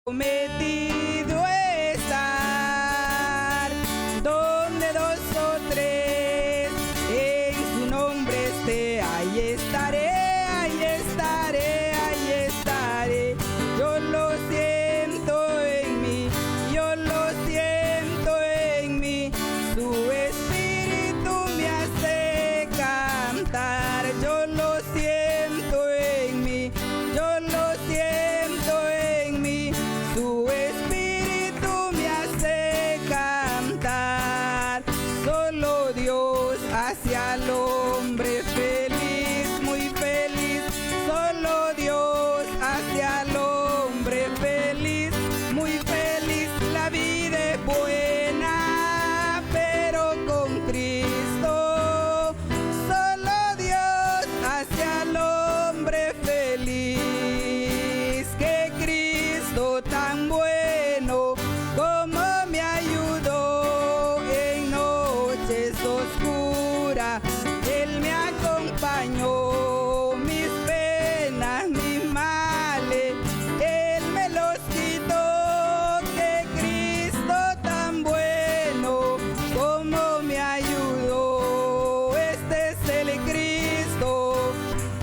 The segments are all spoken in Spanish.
Prometido estar donde dos o tres en su nombre esté, ahí estaré, ahí estaré, ahí estaré. Yo lo siento en mí, yo lo siento en mí, su espíritu me hace cantar. Yo lo siento en mí, yo lo siento en mí, su espíritu me hace cantar. Solo Dios hacia el hombre feliz, muy feliz. Solo Dios hacia el hombre feliz, muy feliz. La vida es buena, pero con Cristo. Solo Dios hacia el hombre feliz. Que Cristo tan bueno como me ayudó en noches oscuras. Él me acompañó, mis penas, mis males, Él me los quitó. Que Cristo tan bueno como me ayudó. Este es el Cristo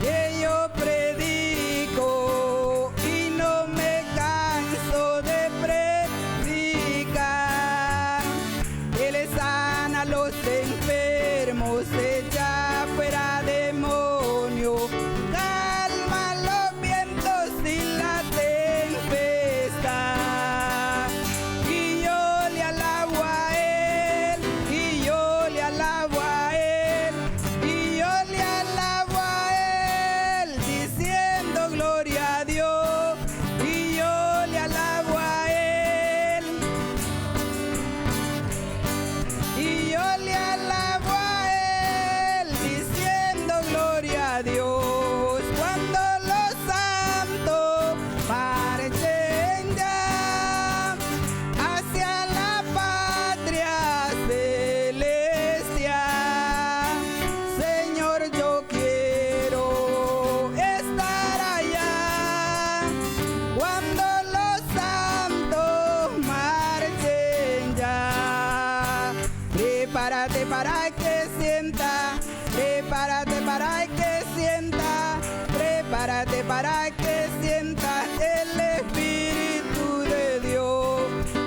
que yo predico y no me canso de predicar. Él sana a los enfermos, echa fuera demonios, calma los vientos y la tempestad. Y yo le alabo a Él, y yo le alabo a Él, y yo le alabo a Él, diciendo gloria a Dios. Y yo le alabo a Él, y yo le alabo a Él, diciendo gloria a Dios. Cuando los santos marchen ya hacia la patria celestial, Señor, yo quiero estar allá. Cuando los santos marchen ya, prepárate para que sienta, prepárate para que sienta, prepárate para que sienta el Espíritu de Dios.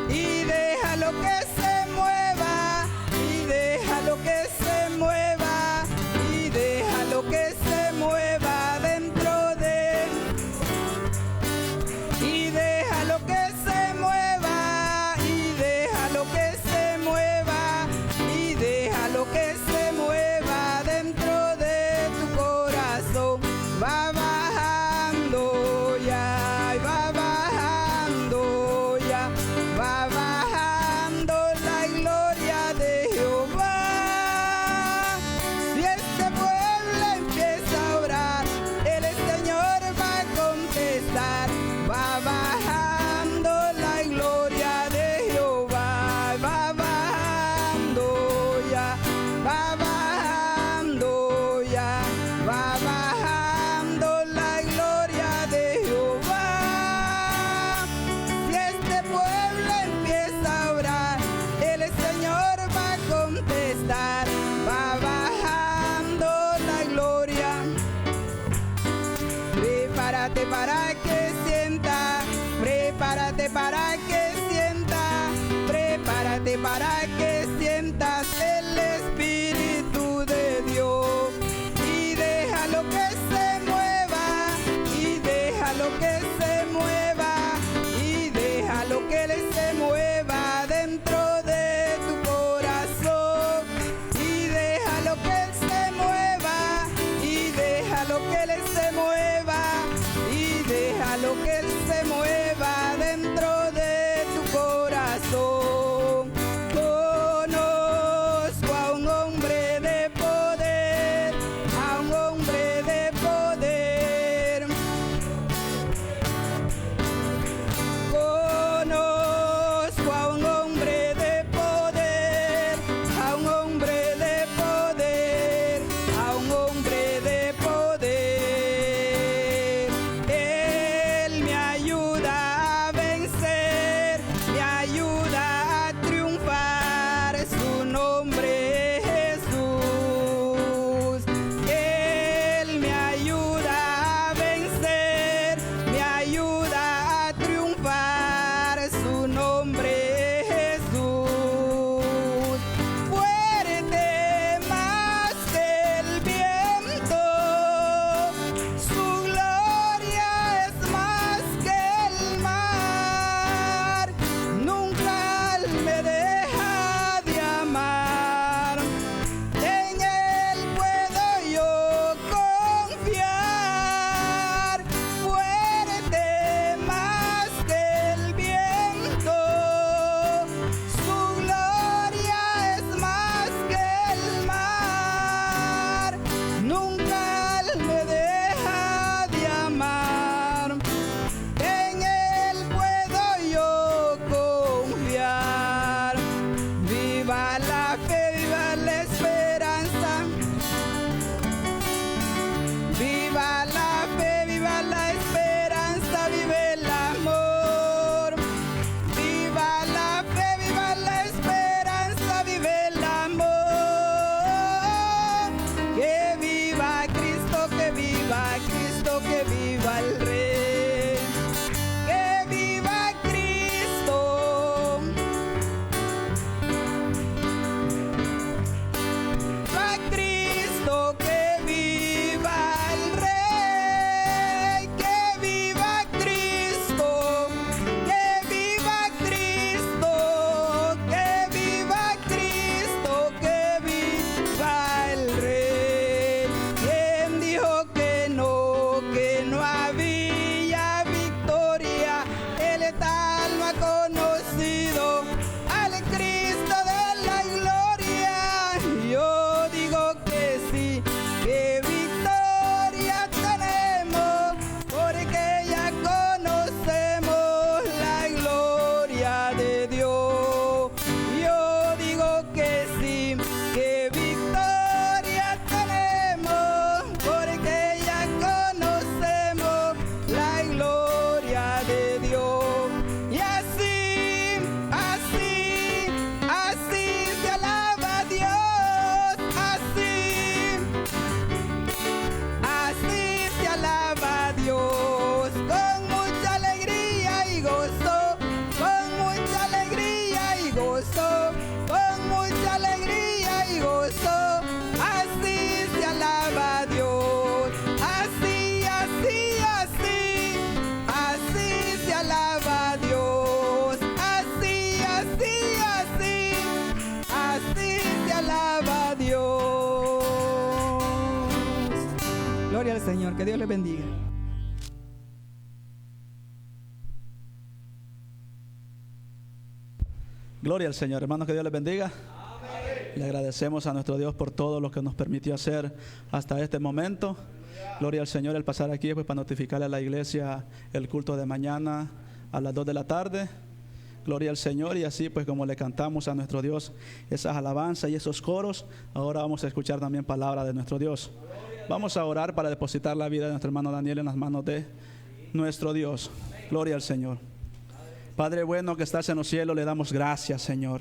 Y déjalo que se mueva, y déjalo que se mueva, y déjalo que se mueva dentro de él. Y déjalo que se mueva, y déjalo que se mueva, y déjalo que se mueva dentro de tu corazón. Va bajando ya, y va bajando ya, va bajando la gloria de Jehová. Si este pueblo empieza a orar, el Señor va a contestar. Va bajando la gloria de Jehová, va bajando ya, va bajando ya, va bajando la gloria de Jehová. Si este pueblo empieza a orar, el Señor va a contestar. Va bajando la gloria. Prepárate para que sienta, prepárate para que sienta, prepárate para que sientas el Espíritu de Dios. Y déjalo que se mueva, y déjalo que se mueva, y déjalo que Él se mueva dentro de tu corazón. Y déjalo que Él se mueva, y déjalo que Él se mueva, y déjalo que Él se mueva dentro de Señor. Que Dios les bendiga. Gloria al Señor, hermanos, que Dios les bendiga. Le agradecemos a nuestro Dios por todo lo que nos permitió hacer hasta este momento. Gloria al Señor. El pasar aquí pues para notificarle a la iglesia el culto de mañana a las 2 de la tarde. Gloria al Señor. Y así pues como le cantamos a nuestro Dios esas alabanzas y esos coros, ahora vamos a escuchar también palabra de nuestro Dios. Vamos a orar para depositar la vida de nuestro hermano Daniel en las manos de nuestro Dios. Gloria al Señor. Padre bueno que estás en los cielos, le damos gracias, Señor.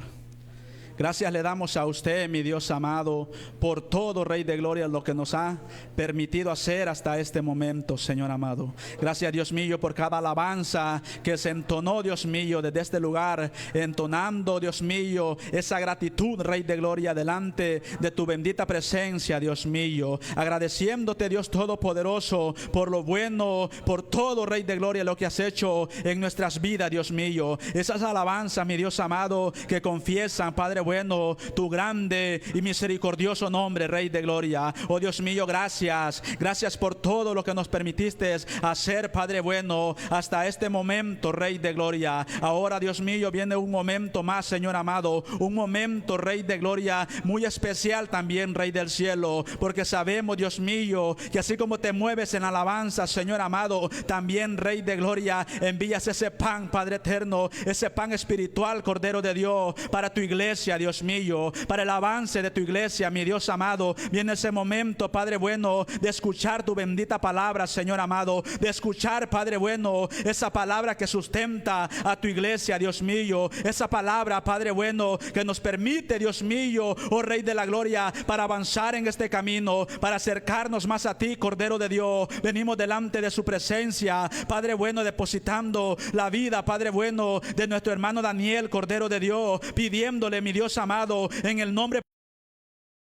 Gracias le damos a usted, mi Dios amado, por todo, Rey de Gloria, lo que nos ha permitido hacer hasta este momento, Señor amado. Gracias, Dios mío, por cada alabanza que se entonó, Dios mío, desde este lugar, entonando, Dios mío, esa gratitud, Rey de Gloria, delante de tu bendita presencia, Dios mío. Agradeciéndote, Dios Todopoderoso, por lo bueno, por todo, Rey de Gloria, lo que has hecho en nuestras vidas, Dios mío. Esas alabanzas, mi Dios amado, que confiesan, Padre bueno, tu grande y misericordioso nombre, Rey de Gloria. Oh Dios mío, gracias. Gracias por todo lo que nos permitiste hacer, Padre bueno, hasta este momento, Rey de Gloria. Ahora, Dios mío, viene un momento más, Señor amado. Un momento, Rey de Gloria, muy especial también, Rey del cielo. Porque sabemos, Dios mío, que así como te mueves en alabanza, Señor amado, también, Rey de Gloria, envías ese pan, Padre eterno, ese pan espiritual, Cordero de Dios, para tu iglesia, Dios mío, para el avance de tu iglesia, mi Dios amado. Viene ese momento, Padre bueno, de escuchar tu bendita palabra, Señor amado, de escuchar, Padre bueno, esa palabra que sustenta a tu iglesia, Dios mío, esa palabra, Padre bueno, que nos permite, Dios mío, oh Rey de la Gloria, para avanzar en este camino, para acercarnos más a ti, Cordero de Dios. Venimos delante de su presencia, Padre bueno, depositando la vida, Padre bueno, de nuestro hermano Daniel, Cordero de Dios, pidiéndole, mi Dios amado, en el nombre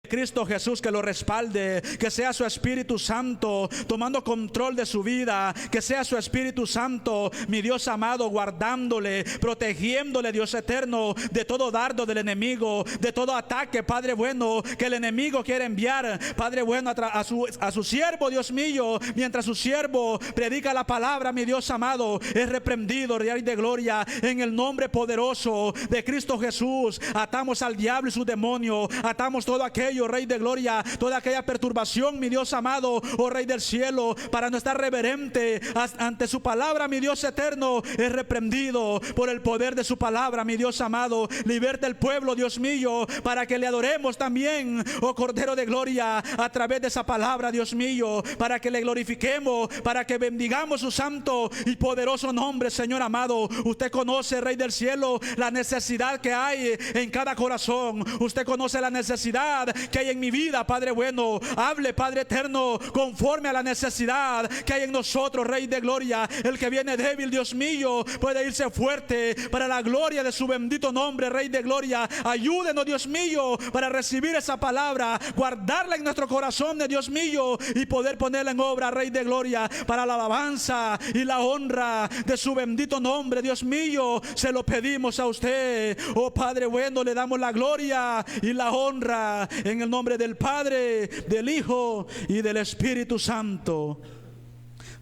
Cristo Jesús, que lo respalde, que sea su Espíritu Santo tomando control de su vida, que sea su Espíritu Santo, mi Dios amado, guardándole, protegiéndole, Dios eterno, de todo dardo del enemigo, de todo ataque, Padre bueno, que el enemigo quiere enviar, Padre bueno, a su siervo, Dios mío, mientras su siervo predica la palabra, mi Dios amado, es reprendido, Rey de Gloria, en el nombre poderoso de Cristo Jesús. Atamos al diablo y su demonio, atamos todo aquello, Rey de Gloria, toda aquella perturbación, mi Dios amado, oh Rey del cielo, para no estar reverente ante su palabra, mi Dios eterno, es reprendido por el poder de su palabra, mi Dios amado. Liberta el pueblo, Dios mío, para que le adoremos también, oh Cordero de Gloria, a través de esa palabra, Dios mío, para que le glorifiquemos, para que bendigamos su santo y poderoso nombre, Señor amado. Usted conoce, Rey del cielo, la necesidad que hay en cada corazón. Usted conoce la necesidad que hay en mi vida, Padre bueno. Hable, Padre eterno, conforme a la necesidad que hay en nosotros, Rey de Gloria. El que viene débil, Dios mío, puede irse fuerte para la gloria de su bendito nombre, Rey de Gloria. Ayúdenos, Dios mío, para recibir esa palabra, guardarla en nuestro corazón, Dios mío, y poder ponerla en obra, Rey de Gloria, para la alabanza y la honra de su bendito nombre, Dios mío. Se lo pedimos a usted, oh Padre bueno. Le damos la gloria y la honra en el nombre del Padre, del Hijo y del Espíritu Santo.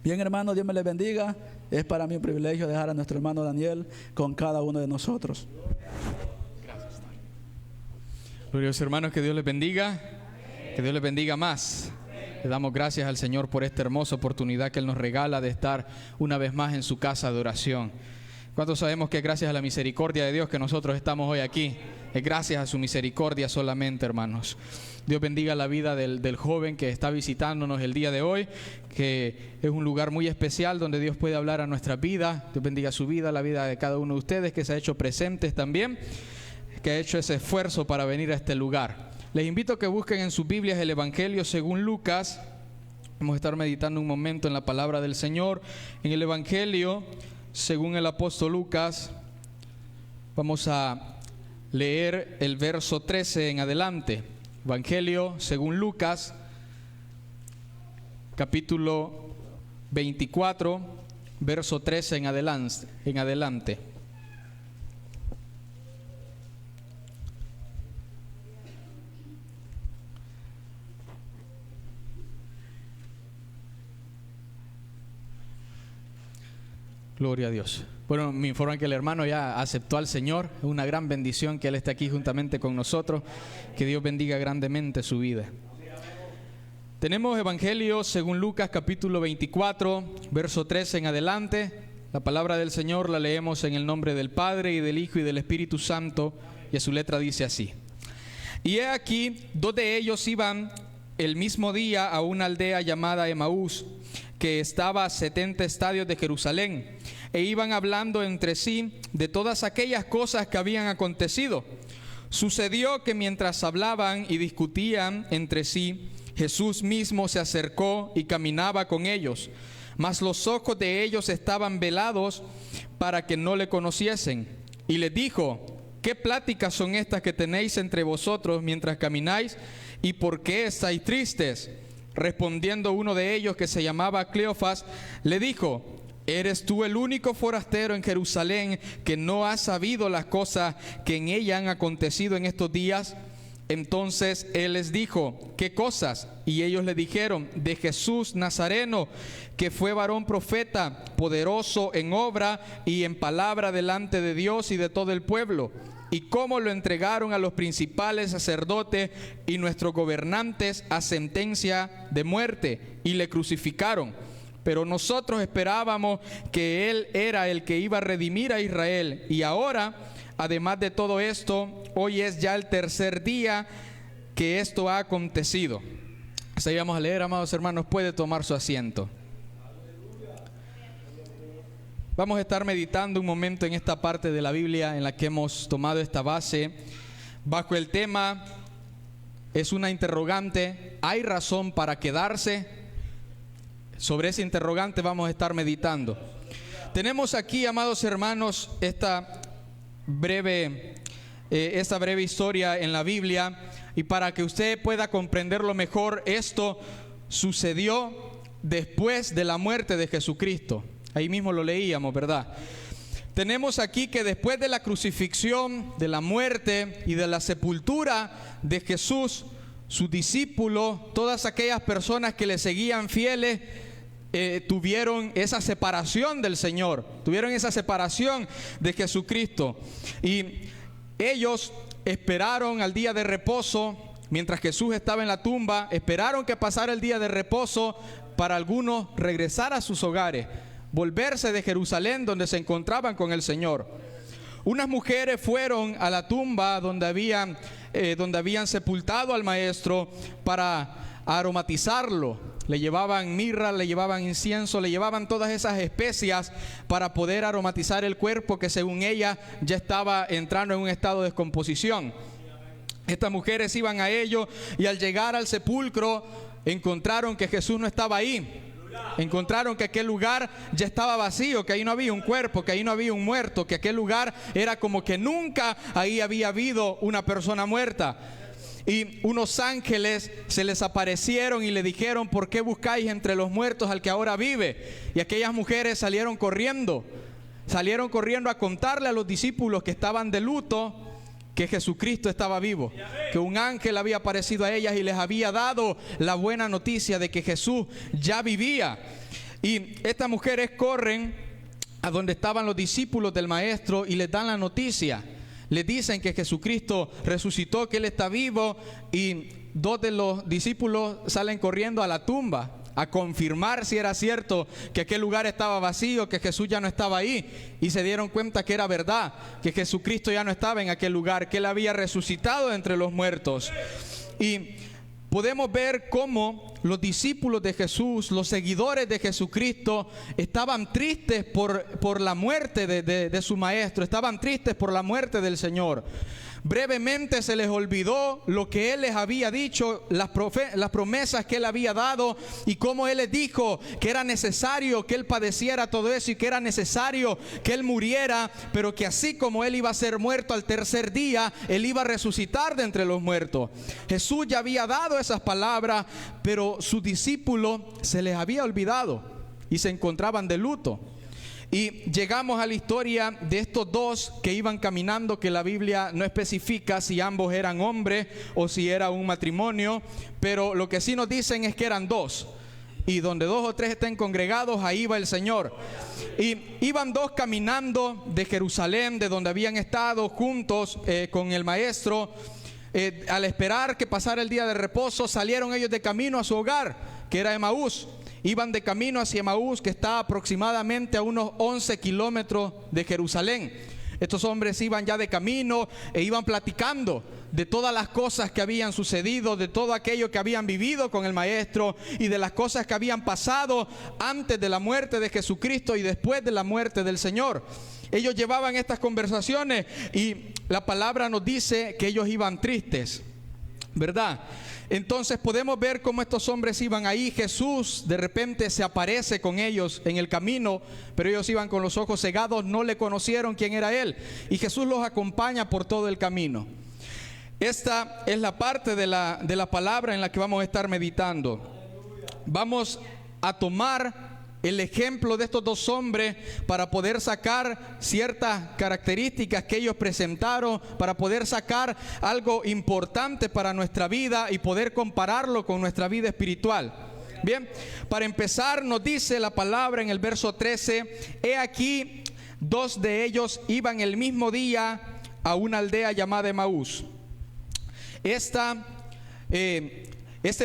Bien, hermano, Dios me les bendiga. Es para mí un privilegio dejar a nuestro hermano Daniel con cada uno de nosotros. Gracias. Gloriosos hermanos, que Dios les bendiga, que Dios les bendiga más. Le damos gracias al Señor por esta hermosa oportunidad que Él nos regala de estar una vez más en su casa de oración. ¿Cuántos sabemos que es gracias a la misericordia de Dios que nosotros estamos hoy aquí? Es gracias a su misericordia solamente, hermanos. Dios bendiga la vida del joven que está visitándonos el día de hoy, que es un lugar muy especial donde Dios puede hablar a nuestra vida. Dios bendiga su vida, la vida de cada uno de ustedes que se ha hecho presentes también, que ha hecho ese esfuerzo para venir a este lugar. Les invito a que busquen en sus Biblias el Evangelio según Lucas. Vamos a estar meditando un momento en la palabra del Señor. En el Evangelio según el apóstol Lucas, vamos a leer el verso 13 en adelante. Evangelio según Lucas, capítulo 24, verso 13 en adelante. Gloria a Dios. Bueno, me informan que el hermano ya aceptó al Señor. Es una gran bendición que Él esté aquí juntamente con nosotros. Que Dios bendiga grandemente su vida. Tenemos Evangelio según Lucas capítulo 24, verso 13 en adelante. La palabra del Señor la leemos en el nombre del Padre y del Hijo y del Espíritu Santo. Y a su letra dice así. Y he aquí, 2 de ellos iban el mismo día a una aldea llamada Emaús, que estaba a 70 estadios de Jerusalén, e iban hablando entre sí de todas aquellas cosas que habían acontecido. Sucedió que mientras hablaban y discutían entre sí, Jesús mismo se acercó y caminaba con ellos, mas los ojos de ellos estaban velados para que no le conociesen. Y les dijo: ¿qué pláticas son estas que tenéis entre vosotros mientras camináis? ¿Y por qué estáis tristes? Respondiendo uno de ellos, que se llamaba Cleofas, le dijo: ¿eres tú el único forastero en Jerusalén que no ha sabido las cosas que en ella han acontecido en estos días? Entonces él les dijo: ¿qué cosas? Y ellos le dijeron: de Jesús Nazareno, que fue varón profeta, poderoso en obra y en palabra delante de Dios y de todo el pueblo, y cómo lo entregaron a los principales sacerdotes y nuestros gobernantes a sentencia de muerte, y le crucificaron. Pero nosotros esperábamos que Él era el que iba a redimir a Israel, y ahora, además de todo esto, hoy es ya el tercer día que esto ha acontecido. Seguimos a leer, amados hermanos, puede tomar su asiento. Vamos a estar meditando un momento en esta parte de la Biblia en la que hemos tomado esta base bajo el tema: es una interrogante, ¿hay razón para quedarse? Sobre ese interrogante vamos a estar meditando. Tenemos aquí, amados hermanos, esta breve historia en la Biblia, y para que usted pueda comprenderlo mejor, esto sucedió después de la muerte de Jesucristo. Ahí mismo lo leíamos, ¿verdad? Tenemos aquí que después de la crucifixión, de la muerte y de la sepultura de Jesús, sus discípulos, todas aquellas personas que le seguían fieles, tuvieron esa separación del Señor, tuvieron esa separación de Jesucristo. Y ellos esperaron al día de reposo, mientras Jesús estaba en la tumba, esperaron que pasara el día de reposo para algunos regresar a sus hogares, volverse de Jerusalén donde se encontraban con el Señor. Unas mujeres fueron a la tumba donde habían sepultado al Maestro para aromatizarlo. Le llevaban mirra, le llevaban incienso, le llevaban todas esas especias para poder aromatizar el cuerpo que, según ella, ya estaba entrando en un estado de descomposición. Estas mujeres iban a ello, y al llegar al sepulcro encontraron que Jesús no estaba ahí. Encontraron que aquel lugar ya estaba vacío, que ahí no había un cuerpo, que ahí no había un muerto, que aquel lugar era como que nunca ahí había habido una persona muerta. Y unos ángeles se les aparecieron y le dijeron: ¿por qué buscáis entre los muertos al que ahora vive? Y aquellas mujeres salieron corriendo a contarle a los discípulos que estaban de luto que Jesucristo estaba vivo, que un ángel había aparecido a ellas y les había dado la buena noticia de que Jesús ya vivía. Y estas mujeres corren a donde estaban los discípulos del Maestro y les dan la noticia. Les dicen que Jesucristo resucitó, que Él está vivo, y 2 de los discípulos salen corriendo a la tumba a confirmar si era cierto que aquel lugar estaba vacío, que Jesús ya no estaba ahí, y se dieron cuenta que era verdad, que Jesucristo ya no estaba en aquel lugar, que Él había resucitado entre los muertos. Y podemos ver cómo los discípulos de Jesús, los seguidores de Jesucristo, estaban tristes por la muerte de su Maestro, estaban tristes por la muerte del Señor. Brevemente se les olvidó lo que Él les había dicho, las promesas que Él había dado, y cómo Él les dijo que era necesario que Él padeciera todo eso y que era necesario que Él muriera, pero que así como Él iba a ser muerto al tercer día, Él iba a resucitar de entre los muertos. Jesús ya había dado esas palabras, pero sus discípulos se les había olvidado y se encontraban de luto. Y llegamos a la historia de estos 2 que iban caminando, que la Biblia no especifica si ambos eran hombres o si era un matrimonio, pero lo que sí nos dicen es que eran 2. Y donde 2 o 3 estén congregados, ahí va el Señor. Y iban 2 caminando de Jerusalén, de donde habían estado juntos con el maestro. Al esperar que pasara el día de reposo, salieron ellos de camino a su hogar, que era Emaús. Iban de camino hacia Emaús, que está aproximadamente a unos 11 kilómetros de Jerusalén. Estos hombres iban ya de camino e iban platicando de todas las cosas que habían sucedido, de todo aquello que habían vivido con el maestro y de las cosas que habían pasado antes de la muerte de Jesucristo y después de la muerte del Señor. Ellos llevaban estas conversaciones y la palabra nos dice que ellos iban tristes, ¿verdad? Entonces podemos ver cómo estos hombres iban ahí. Jesús de repente se aparece con ellos en el camino, pero ellos iban con los ojos cegados, no le conocieron quién era Él. Y Jesús los acompaña por todo el camino. Esta es la parte de la palabra en la que vamos a estar meditando. Vamos a tomar el ejemplo de estos 2 hombres para poder sacar ciertas características que ellos presentaron, para poder sacar algo importante para nuestra vida y poder compararlo con nuestra vida espiritual. Bien, para empezar nos dice la palabra en el verso 13: he aquí 2 de ellos iban el mismo día a una aldea llamada Emaús. Este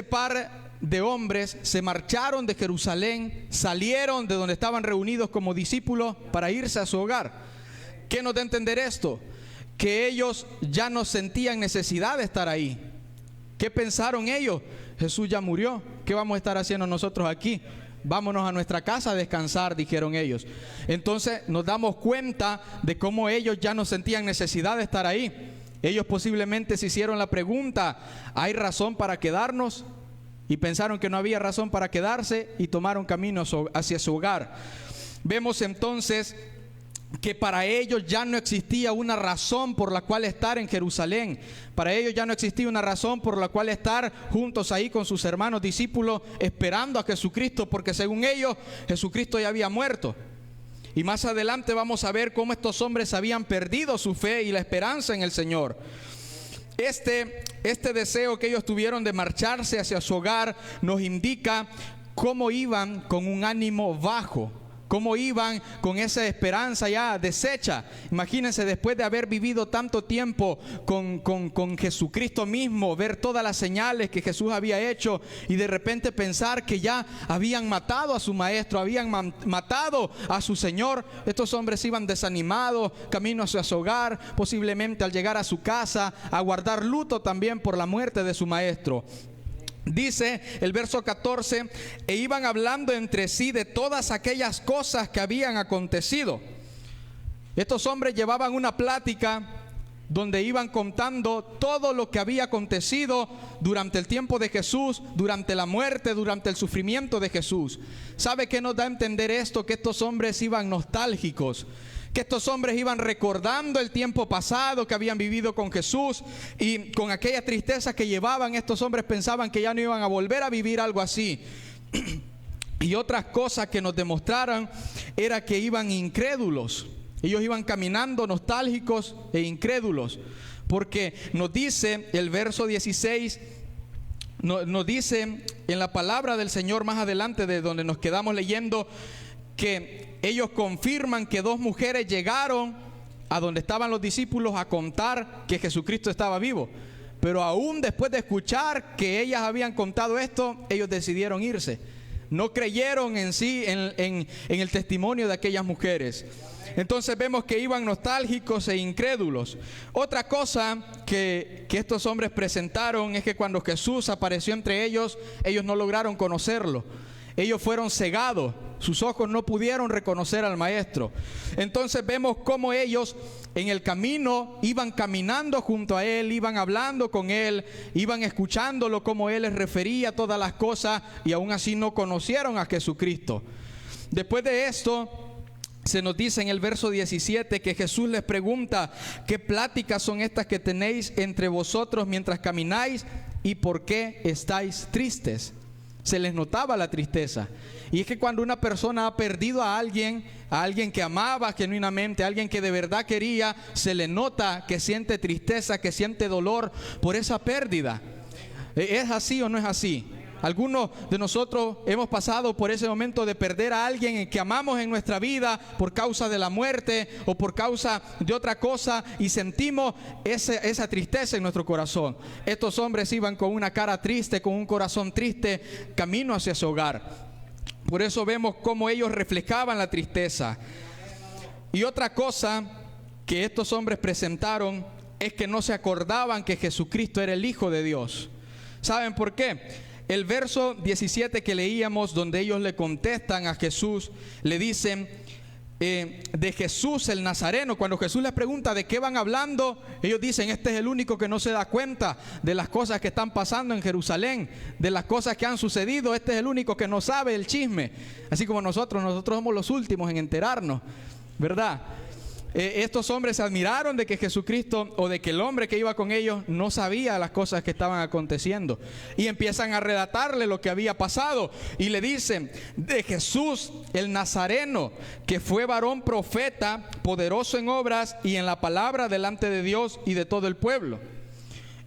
par de hombres se marcharon de Jerusalén, salieron de donde estaban reunidos como discípulos para irse a su hogar. ¿Qué nos da a entender esto? Que ellos ya no sentían necesidad de estar ahí. ¿Qué pensaron ellos? Jesús ya murió, ¿qué vamos a estar haciendo nosotros aquí? Vámonos a nuestra casa a descansar, dijeron ellos. Entonces nos damos cuenta de cómo ellos ya no sentían necesidad de estar ahí. Ellos posiblemente se hicieron la pregunta: ¿hay razón para quedarnos? Y pensaron que no había razón para quedarse y tomaron camino hacia su hogar. Vemos entonces que para ellos ya no existía una razón por la cual estar en Jerusalén. Para ellos ya no existía una razón por la cual estar juntos ahí con sus hermanos discípulos esperando a Jesucristo, porque según ellos Jesucristo ya había muerto. Y más adelante vamos a ver cómo estos hombres habían perdido su fe y la esperanza en el Señor. Este deseo que ellos tuvieron de marcharse hacia su hogar nos indica cómo iban con un ánimo bajo, cómo iban con esa esperanza ya deshecha. Imagínense, después de haber vivido tanto tiempo con Jesucristo mismo, ver todas las señales que Jesús había hecho y de repente pensar que ya habían matado a su maestro, habían matado a su Señor. Estos hombres iban desanimados, camino hacia su hogar, posiblemente al llegar a su casa a guardar luto también por la muerte de su maestro. Dice el verso 14: e iban hablando entre sí de todas aquellas cosas que habían acontecido. Estos hombres llevaban una plática donde iban contando todo lo que había acontecido durante el tiempo de Jesús, durante la muerte, durante el sufrimiento de Jesús. ¿Sabe qué nos da a entender esto? Que estos hombres iban nostálgicos, que estos hombres iban recordando el tiempo pasado que habían vivido con Jesús, y con aquella tristeza que llevaban, estos hombres pensaban que ya no iban a volver a vivir algo así. Y otras cosas que nos demostraron era que iban incrédulos. Ellos iban caminando nostálgicos e incrédulos, porque nos dice el verso 16, nos dice en la palabra del Señor más adelante de donde nos quedamos leyendo, que ellos confirman que 2 mujeres llegaron a donde estaban los discípulos a contar que Jesucristo estaba vivo. Pero aún después de escuchar que ellas habían contado esto, ellos decidieron irse. No creyeron en sí en el testimonio de aquellas mujeres. Entonces vemos que iban nostálgicos e incrédulos. Otra cosa que estos hombres presentaron es que cuando Jesús apareció entre ellos, ellos no lograron conocerlo. Ellos fueron cegados, sus ojos no pudieron reconocer al maestro. Entonces vemos cómo ellos en el camino iban caminando junto a él, iban hablando con él, iban escuchándolo cómo él les refería todas las cosas, y aún así no conocieron a Jesucristo. Después de esto se nos dice en el verso 17 que Jesús les pregunta: ¿qué pláticas son estas que tenéis entre vosotros mientras camináis? ¿Y por qué estáis tristes? Se les notaba la tristeza. Y es que cuando una persona ha perdido a alguien que amaba genuinamente, a alguien que de verdad quería, se le nota que siente tristeza, que siente dolor por esa pérdida. ¿Es así o no es así? Algunos de nosotros hemos pasado por ese momento de perder a alguien que amamos en nuestra vida por causa de la muerte o por causa de otra cosa, y sentimos esa tristeza en nuestro corazón. Estos hombres iban con una cara triste, con un corazón triste, camino hacia su hogar. Por eso vemos cómo ellos reflejaban la tristeza. Y otra cosa que estos hombres presentaron es que no se acordaban que Jesucristo era el Hijo de Dios. ¿Saben por qué? El verso 17 que leíamos, donde ellos le contestan a Jesús, le dicen de Jesús el Nazareno. Cuando Jesús les pregunta de qué van hablando, ellos dicen: este es el único que no se da cuenta de las cosas que están pasando en Jerusalén, de las cosas que han sucedido. Este es el único que no sabe el chisme. Así como nosotros somos los últimos en enterarnos, ¿verdad? Estos hombres se admiraron de que Jesucristo, o de que el hombre que iba con ellos, no sabía las cosas que estaban aconteciendo, y empiezan a relatarle lo que había pasado, y le dicen de Jesús el Nazareno, que fue varón profeta, poderoso en obras y en la palabra delante de Dios y de todo el pueblo.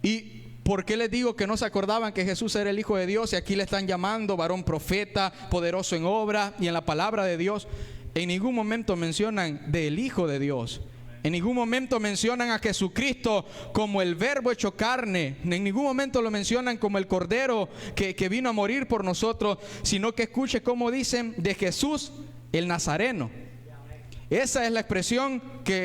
Y ¿por qué les digo que no se acordaban que Jesús era el Hijo de Dios? Y aquí le están llamando varón profeta, poderoso en obras y en la palabra de Dios. En ningún momento mencionan del Hijo de Dios. En ningún momento mencionan a Jesucristo como el Verbo hecho carne. En ningún momento lo mencionan como el Cordero que vino a morir por nosotros, sino que escuche cómo dicen de Jesús el Nazareno. Esa es la expresión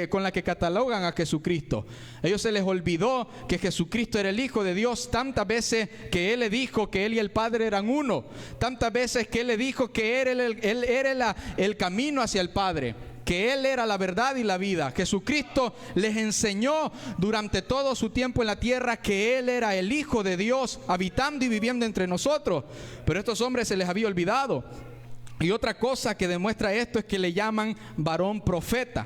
con la que catalogan a Jesucristo. A ellos se les olvidó que Jesucristo era el Hijo de Dios tantas veces que Él le dijo que Él y el Padre eran uno. Tantas veces que Él le dijo que Él era el camino hacia el Padre, que Él era la verdad y la vida. Jesucristo les enseñó durante todo su tiempo en la tierra que Él era el Hijo de Dios, habitando y viviendo entre nosotros. Pero a estos hombres se les había olvidado. Y otra cosa que demuestra esto es que le llaman varón profeta.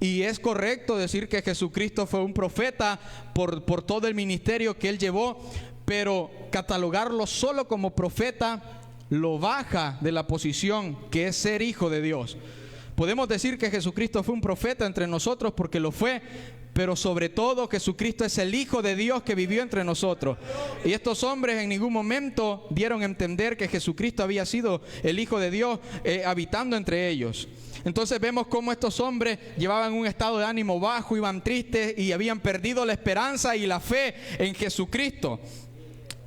Y es correcto decir que Jesucristo fue un profeta por todo el ministerio que Él llevó, pero catalogarlo solo como profeta lo baja de la posición que es ser hijo de Dios. Podemos decir que Jesucristo fue un profeta entre nosotros porque lo fue, pero sobre todo Jesucristo es el Hijo de Dios que vivió entre nosotros. Y estos hombres en ningún momento dieron a entender que Jesucristo había sido el Hijo de Dios habitando entre ellos. Entonces vemos cómo estos hombres llevaban un estado de ánimo bajo, iban tristes y habían perdido la esperanza y la fe en Jesucristo.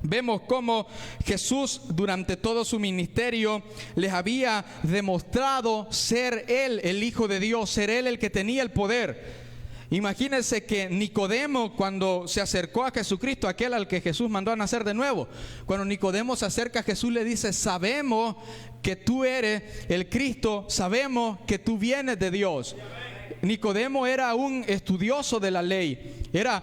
Vemos cómo Jesús durante todo su ministerio les había demostrado ser Él el Hijo de Dios, ser Él el que tenía el poder. Imagínense que Nicodemo, cuando se acercó a Jesucristo, aquel al que Jesús mandó a nacer de nuevo, cuando Nicodemo se acerca a Jesús, le dice: sabemos que tú eres el Cristo, sabemos que tú vienes de Dios. Nicodemo era un estudioso de la ley, era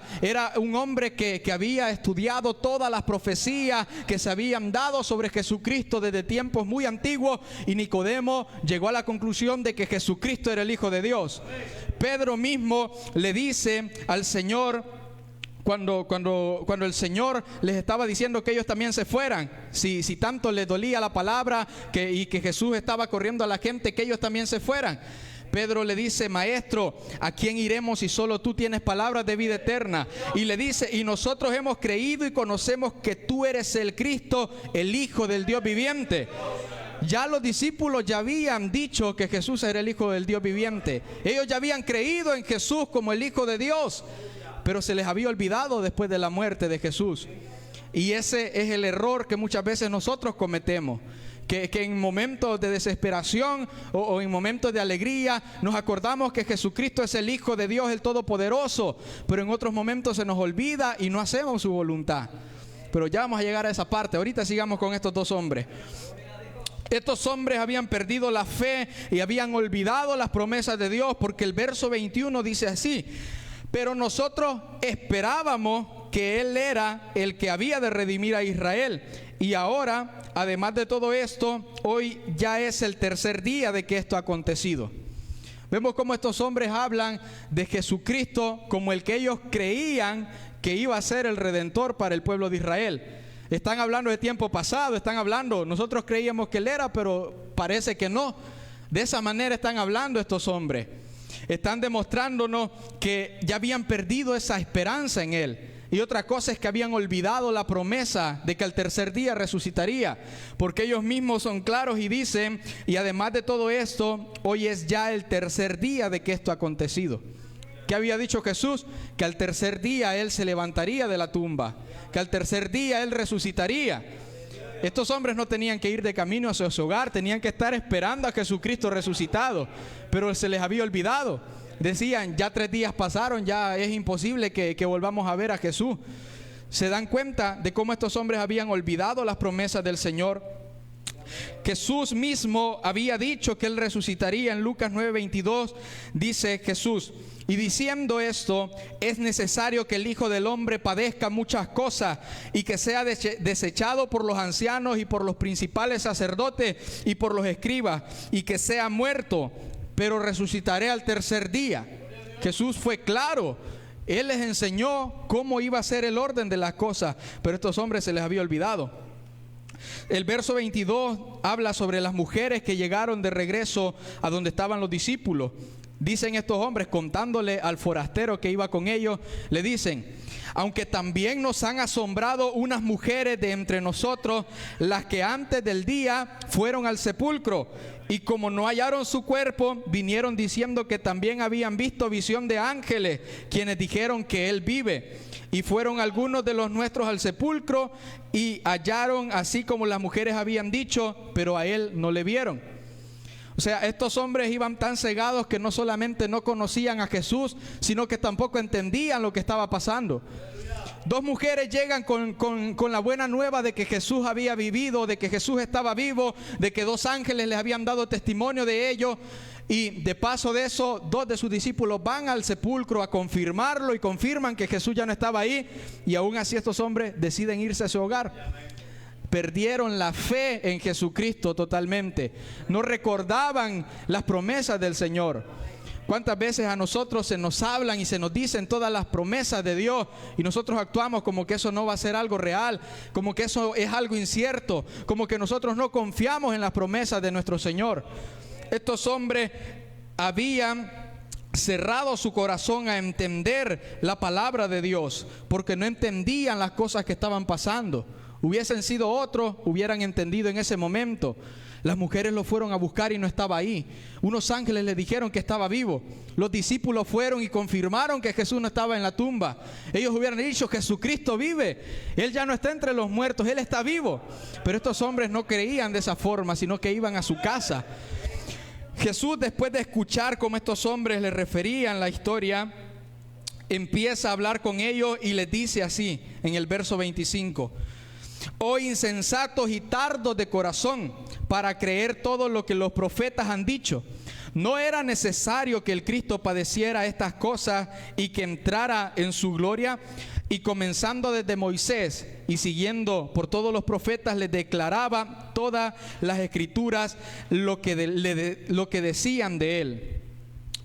un hombre que había estudiado todas las profecías que se habían dado sobre Jesucristo desde tiempos muy antiguos, y Nicodemo llegó a la conclusión de que Jesucristo era el Hijo de Dios. Pedro mismo le dice al Señor, cuando el Señor les estaba diciendo que ellos también se fueran, si tanto les dolía la palabra y que Jesús estaba corriendo a la gente, que ellos también se fueran. Pedro le dice: maestro, ¿a quién iremos si solo tú tienes palabras de vida eterna? Y le dice: y nosotros hemos creído y conocemos que tú eres el Cristo, el Hijo del Dios viviente. Ya los discípulos ya habían dicho que Jesús era el Hijo del Dios viviente. Ellos ya habían creído en Jesús como el Hijo de Dios, pero se les había olvidado después de la muerte de Jesús. Y ese es el error que muchas veces nosotros cometemos. Que en momentos de desesperación o en momentos de alegría nos acordamos que Jesucristo es el Hijo de Dios, el Todopoderoso, pero en otros momentos se nos olvida y no hacemos su voluntad. Pero ya vamos a llegar a esa parte. Ahorita sigamos con estos dos hombres. Estos hombres habían perdido la fe y habían olvidado las promesas de Dios, porque el verso 21 dice así: pero nosotros esperábamos que Él era el que había de redimir a Israel. Y ahora, además de todo esto, hoy ya es el tercer día de que esto ha acontecido. Vemos cómo estos hombres hablan de Jesucristo como el que ellos creían que iba a ser el Redentor para el pueblo de Israel. Están hablando de tiempo pasado, nosotros creíamos que Él era, pero parece que no. De esa manera están hablando estos hombres. Están demostrándonos que ya habían perdido esa esperanza en Él. Y otra cosa es que habían olvidado la promesa de que al tercer día resucitaría, porque ellos mismos son claros y dicen, y además de todo esto, hoy es ya el tercer día de que esto ha acontecido. ¿Qué había dicho Jesús? Que al tercer día Él se levantaría de la tumba, que al tercer día Él resucitaría. Estos hombres no tenían que ir de camino hacia su hogar, tenían que estar esperando a Jesucristo resucitado, pero se les había olvidado. Decían, ya 3 días pasaron, ya es imposible que volvamos a ver a Jesús. Se dan cuenta de cómo estos hombres habían olvidado las promesas del Señor. Jesús mismo había dicho que Él resucitaría. En Lucas 9:22 dice Jesús: y diciendo esto, es necesario que el Hijo del Hombre padezca muchas cosas y que sea desechado por los ancianos y por los principales sacerdotes y por los escribas, y que sea muerto, pero resucitaré al tercer día. Jesús fue claro. Él les enseñó cómo iba a ser el orden de las cosas, pero a estos hombres se les había olvidado. El verso 22 habla sobre las mujeres que llegaron de regreso a donde estaban los discípulos. Dicen estos hombres, contándole al forastero que iba con ellos, le dicen: aunque también nos han asombrado unas mujeres de entre nosotros, las que antes del día fueron al sepulcro, y como no hallaron su cuerpo, vinieron diciendo que también habían visto visión de ángeles, quienes dijeron que Él vive. Y fueron algunos de los nuestros al sepulcro y hallaron así como las mujeres habían dicho, pero a Él no le vieron. O sea, estos hombres iban tan cegados que no solamente no conocían a Jesús, sino que tampoco entendían lo que estaba pasando. 2 mujeres llegan con la buena nueva de que Jesús había vivido, de que Jesús estaba vivo, de que 2 ángeles les habían dado testimonio de ello. Y de paso de eso, 2 de sus discípulos van al sepulcro a confirmarlo y confirman que Jesús ya no estaba ahí. Y aún así estos hombres deciden irse a su hogar. Perdieron la fe en Jesucristo totalmente. No recordaban las promesas del Señor. ¿Cuántas veces a nosotros se nos hablan y se nos dicen todas las promesas de Dios y nosotros actuamos como que eso no va a ser algo real, como que eso es algo incierto, como que nosotros no confiamos en las promesas de nuestro Señor? Estos hombres habían cerrado su corazón a entender la palabra de Dios porque no entendían las cosas que estaban pasando. Hubiesen sido otros, hubieran entendido en ese momento. Las mujeres lo fueron a buscar y no estaba ahí. Unos ángeles le dijeron que estaba vivo. Los discípulos fueron y confirmaron que Jesús no estaba en la tumba. Ellos hubieran dicho: Jesucristo vive. Él ya no está entre los muertos, Él está vivo. Pero estos hombres no creían de esa forma, sino que iban a su casa. Jesús, después de escuchar cómo estos hombres le referían la historia, empieza a hablar con ellos y les dice así en el verso 25: oh insensatos y tardos de corazón para creer todo lo que los profetas han dicho. ¿No era necesario que el Cristo padeciera estas cosas y que entrara en su gloria? Y comenzando desde Moisés y siguiendo por todos los profetas, les declaraba todas las escrituras lo que decían de él.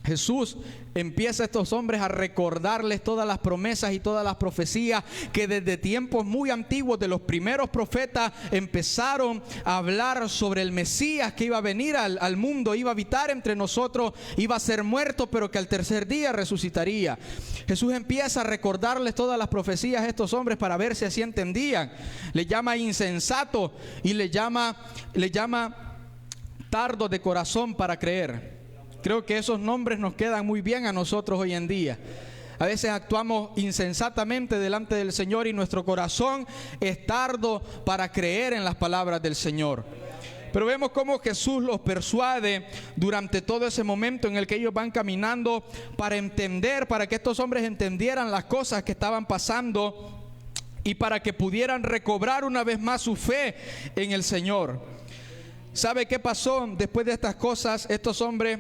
Jesús empieza a estos hombres a recordarles todas las promesas y todas las profecías que desde tiempos muy antiguos de los primeros profetas empezaron a hablar sobre el Mesías que iba a venir al mundo, iba a habitar entre nosotros, iba a ser muerto, pero que al tercer día resucitaría. Jesús empieza a recordarles todas las profecías a estos hombres para ver si así entendían. Le llama insensato y le llama tardo de corazón para creer. Creo que esos nombres nos quedan muy bien a nosotros hoy en día. A veces actuamos insensatamente delante del Señor y nuestro corazón es tardo para creer en las palabras del Señor. Pero vemos cómo Jesús los persuade durante todo ese momento en el que ellos van caminando para entender, para que estos hombres entendieran las cosas que estaban pasando y para que pudieran recobrar una vez más su fe en el Señor. ¿Sabe qué pasó después de estas cosas? Estos hombres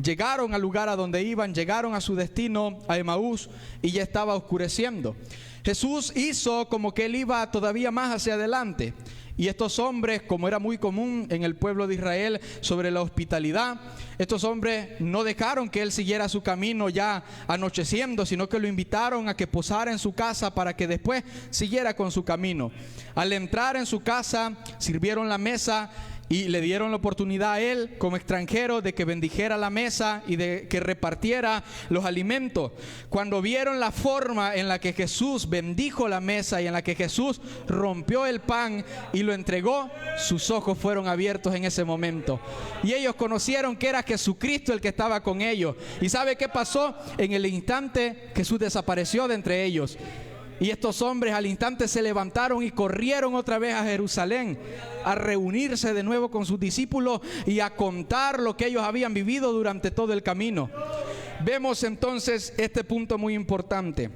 llegaron al lugar a donde iban, llegaron a su destino, a Emaús, y ya estaba oscureciendo. Jesús hizo como que él iba todavía más hacia adelante. Y estos hombres, como era muy común en el pueblo de Israel sobre la hospitalidad, estos hombres no dejaron que él siguiera su camino ya anocheciendo, sino que lo invitaron a que posara en su casa para que después siguiera con su camino. Al entrar en su casa, sirvieron la mesa y le dieron la oportunidad a él como extranjero de que bendijera la mesa y de que repartiera los alimentos. Cuando vieron la forma en la que Jesús bendijo la mesa y en la que Jesús rompió el pan y lo entregó, sus ojos fueron abiertos en ese momento. Y ellos conocieron que era Jesucristo el que estaba con ellos. ¿Y sabe qué pasó? En el instante Jesús desapareció de entre ellos. Y estos hombres al instante se levantaron y corrieron otra vez a Jerusalén a reunirse de nuevo con sus discípulos y a contar lo que ellos habían vivido durante todo el camino. Vemos entonces este punto muy importante.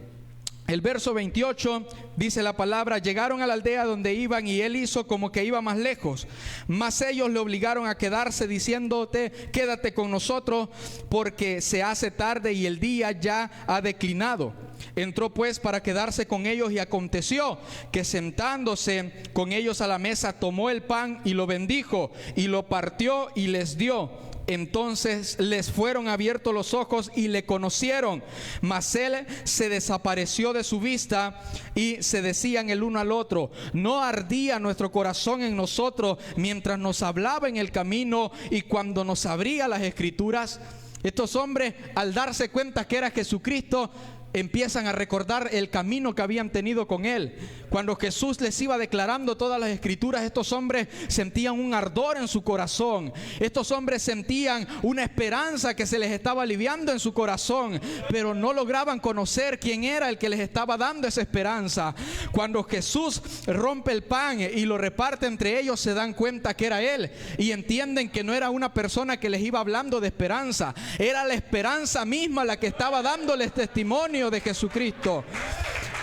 El verso 28 dice la palabra: llegaron a la aldea donde iban y él hizo como que iba más lejos, mas ellos le obligaron a quedarse diciéndote: quédate con nosotros porque se hace tarde y el día ya ha declinado. Entró pues para quedarse con ellos y aconteció que sentándose con ellos a la mesa tomó el pan y lo bendijo y lo partió y les dio. Entonces les fueron abiertos los ojos y le conocieron, mas él se desapareció de su vista y se decían el uno al otro: ¿no ardía nuestro corazón en nosotros mientras nos hablaba en el camino y cuando nos abría las escrituras? Estos hombres, al darse cuenta que era Jesucristo, empiezan a recordar el camino que habían tenido con él. Cuando Jesús les iba declarando todas las escrituras, estos hombres sentían un ardor en su corazón. Estos hombres sentían una esperanza que se les estaba aliviando en su corazón, pero no lograban conocer quién era el que les estaba dando esa esperanza. Cuando Jesús rompe el pan y lo reparte entre ellos, se dan cuenta que era él y entienden que no era una persona que les iba hablando de esperanza, era la esperanza misma la que estaba dándoles testimonio de Jesucristo.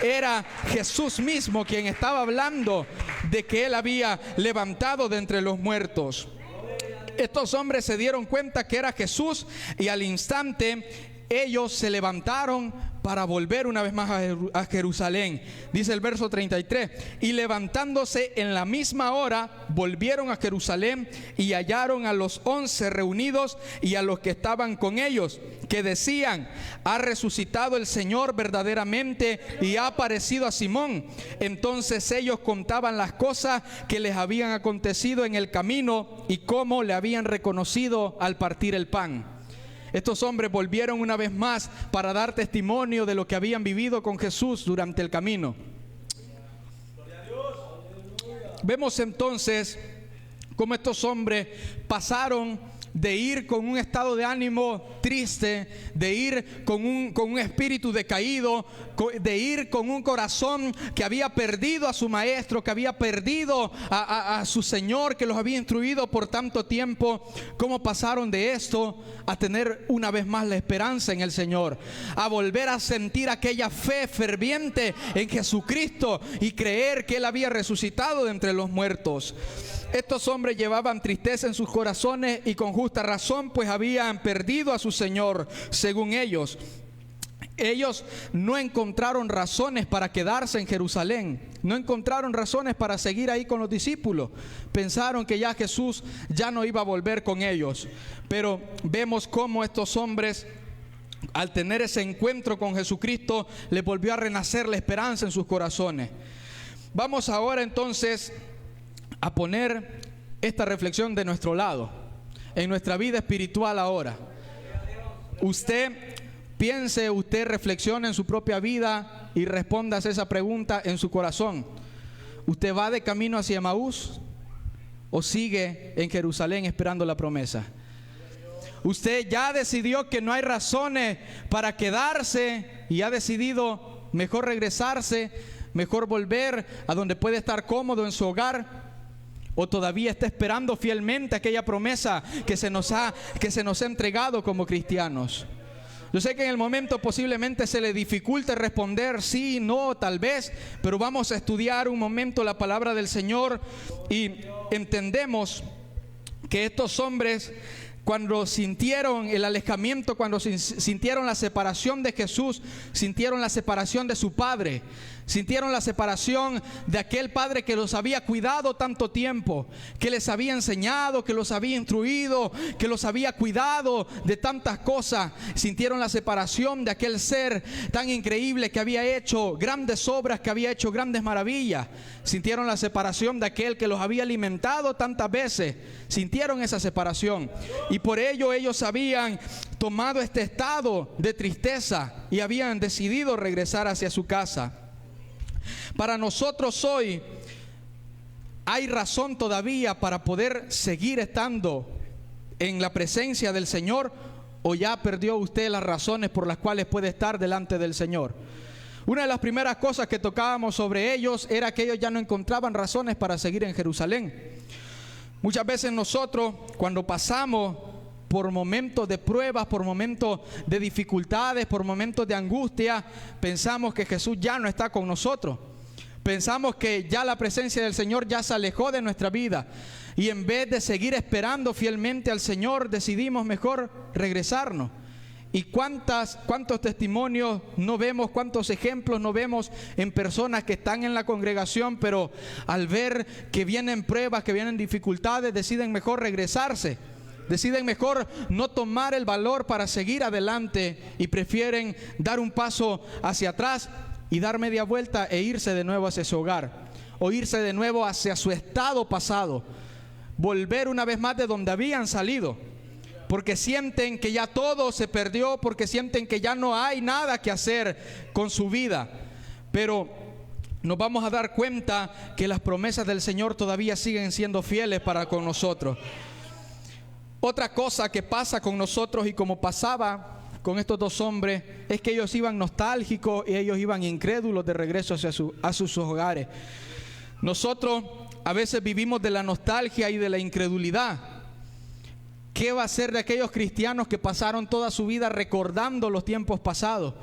Era Jesús mismo quien estaba hablando de que él había levantado de entre los muertos. Estos hombres se dieron cuenta que era Jesús y al instante ellos se levantaron para volver una vez más a Jerusalén. Dice el verso 33: y levantándose en la misma hora volvieron a Jerusalén y hallaron a los 11 reunidos y a los que estaban con ellos, que decían: ha resucitado el Señor verdaderamente y ha aparecido a Simón. Entonces ellos contaban las cosas que les habían acontecido en el camino y cómo le habían reconocido al partir el pan. Estos hombres volvieron una vez más para dar testimonio de lo que habían vivido con Jesús durante el camino. Vemos entonces cómo estos hombres pasaron de ir con un estado de ánimo triste, de ir con un espíritu decaído, de ir con un corazón que había perdido a su maestro, que había perdido a su Señor, que los había instruido por tanto tiempo. Cómo pasaron de esto a tener una vez más la esperanza en el Señor, a volver a sentir aquella fe ferviente en Jesucristo y creer que Él había resucitado de entre los muertos. Estos hombres llevaban tristeza en sus corazones y con justa razón, pues habían perdido a su Señor, según ellos. Ellos no encontraron razones para quedarse en Jerusalén, no encontraron razones para seguir ahí con los discípulos. Pensaron que ya Jesús ya no iba a volver con ellos. Pero vemos cómo estos hombres, al tener ese encuentro con Jesucristo, les volvió a renacer la esperanza en sus corazones. Vamos ahora entonces a poner esta reflexión de nuestro lado, en nuestra vida espiritual ahora. Usted piense, usted reflexione en su propia vida y responda a esa pregunta en su corazón. ¿Usted va de camino hacia Emaús o sigue en Jerusalén esperando la promesa? ¿Usted ya decidió que no hay razones para quedarse y ha decidido mejor regresarse, mejor volver a donde puede estar cómodo en su hogar? ¿O todavía está esperando fielmente aquella promesa que se nos ha entregado como cristianos? Yo sé que en el momento posiblemente se le dificulte responder sí, no, tal vez, pero vamos a estudiar un momento la palabra del Señor y entendemos que estos hombres cuando sintieron el alejamiento, cuando sintieron la separación de Jesús, sintieron la separación de su Padre, sintieron la separación de aquel Padre que los había cuidado tanto tiempo, que les había enseñado, que los había instruido, que los había cuidado de tantas cosas. Sintieron la separación de aquel ser tan increíble que había hecho grandes obras, que había hecho grandes maravillas. Sintieron la separación de aquel que los había alimentado tantas veces. Sintieron esa separación, y por ello ellos habían tomado este estado de tristeza y habían decidido regresar hacia su casa. Para nosotros hoy hay razón todavía para poder seguir estando en la presencia del Señor, o ya perdió usted las razones por las cuales puede estar delante del Señor. Una de las primeras cosas que tocábamos sobre ellos era que ellos ya no encontraban razones para seguir en Jerusalén. Muchas veces nosotros, cuando pasamos por momentos de pruebas, por momentos de dificultades, por momentos de angustia, pensamos que Jesús ya no está con nosotros. Pensamos que ya la presencia del Señor ya se alejó de nuestra vida. Y en vez de seguir esperando fielmente al Señor, decidimos mejor regresarnos. ¿Y cuántos testimonios no vemos, cuántos ejemplos no vemos en personas que están en la congregación, pero al ver que vienen pruebas, que vienen dificultades, deciden mejor regresarse? Deciden mejor no tomar el valor para seguir adelante y prefieren dar un paso hacia atrás y dar media vuelta e irse de nuevo hacia su hogar, o irse de nuevo hacia su estado pasado, volver una vez más de donde habían salido, porque sienten que ya todo se perdió, porque sienten que ya no hay nada que hacer con su vida. Pero nos vamos a dar cuenta que las promesas del Señor todavía siguen siendo fieles para con nosotros. Otra cosa que pasa con nosotros, y como pasaba con estos dos hombres, es que ellos iban nostálgicos y ellos iban incrédulos de regreso a sus hogares. Nosotros a veces vivimos de la nostalgia y de la incredulidad. ¿Qué va a ser de aquellos cristianos que pasaron toda su vida recordando los tiempos pasados?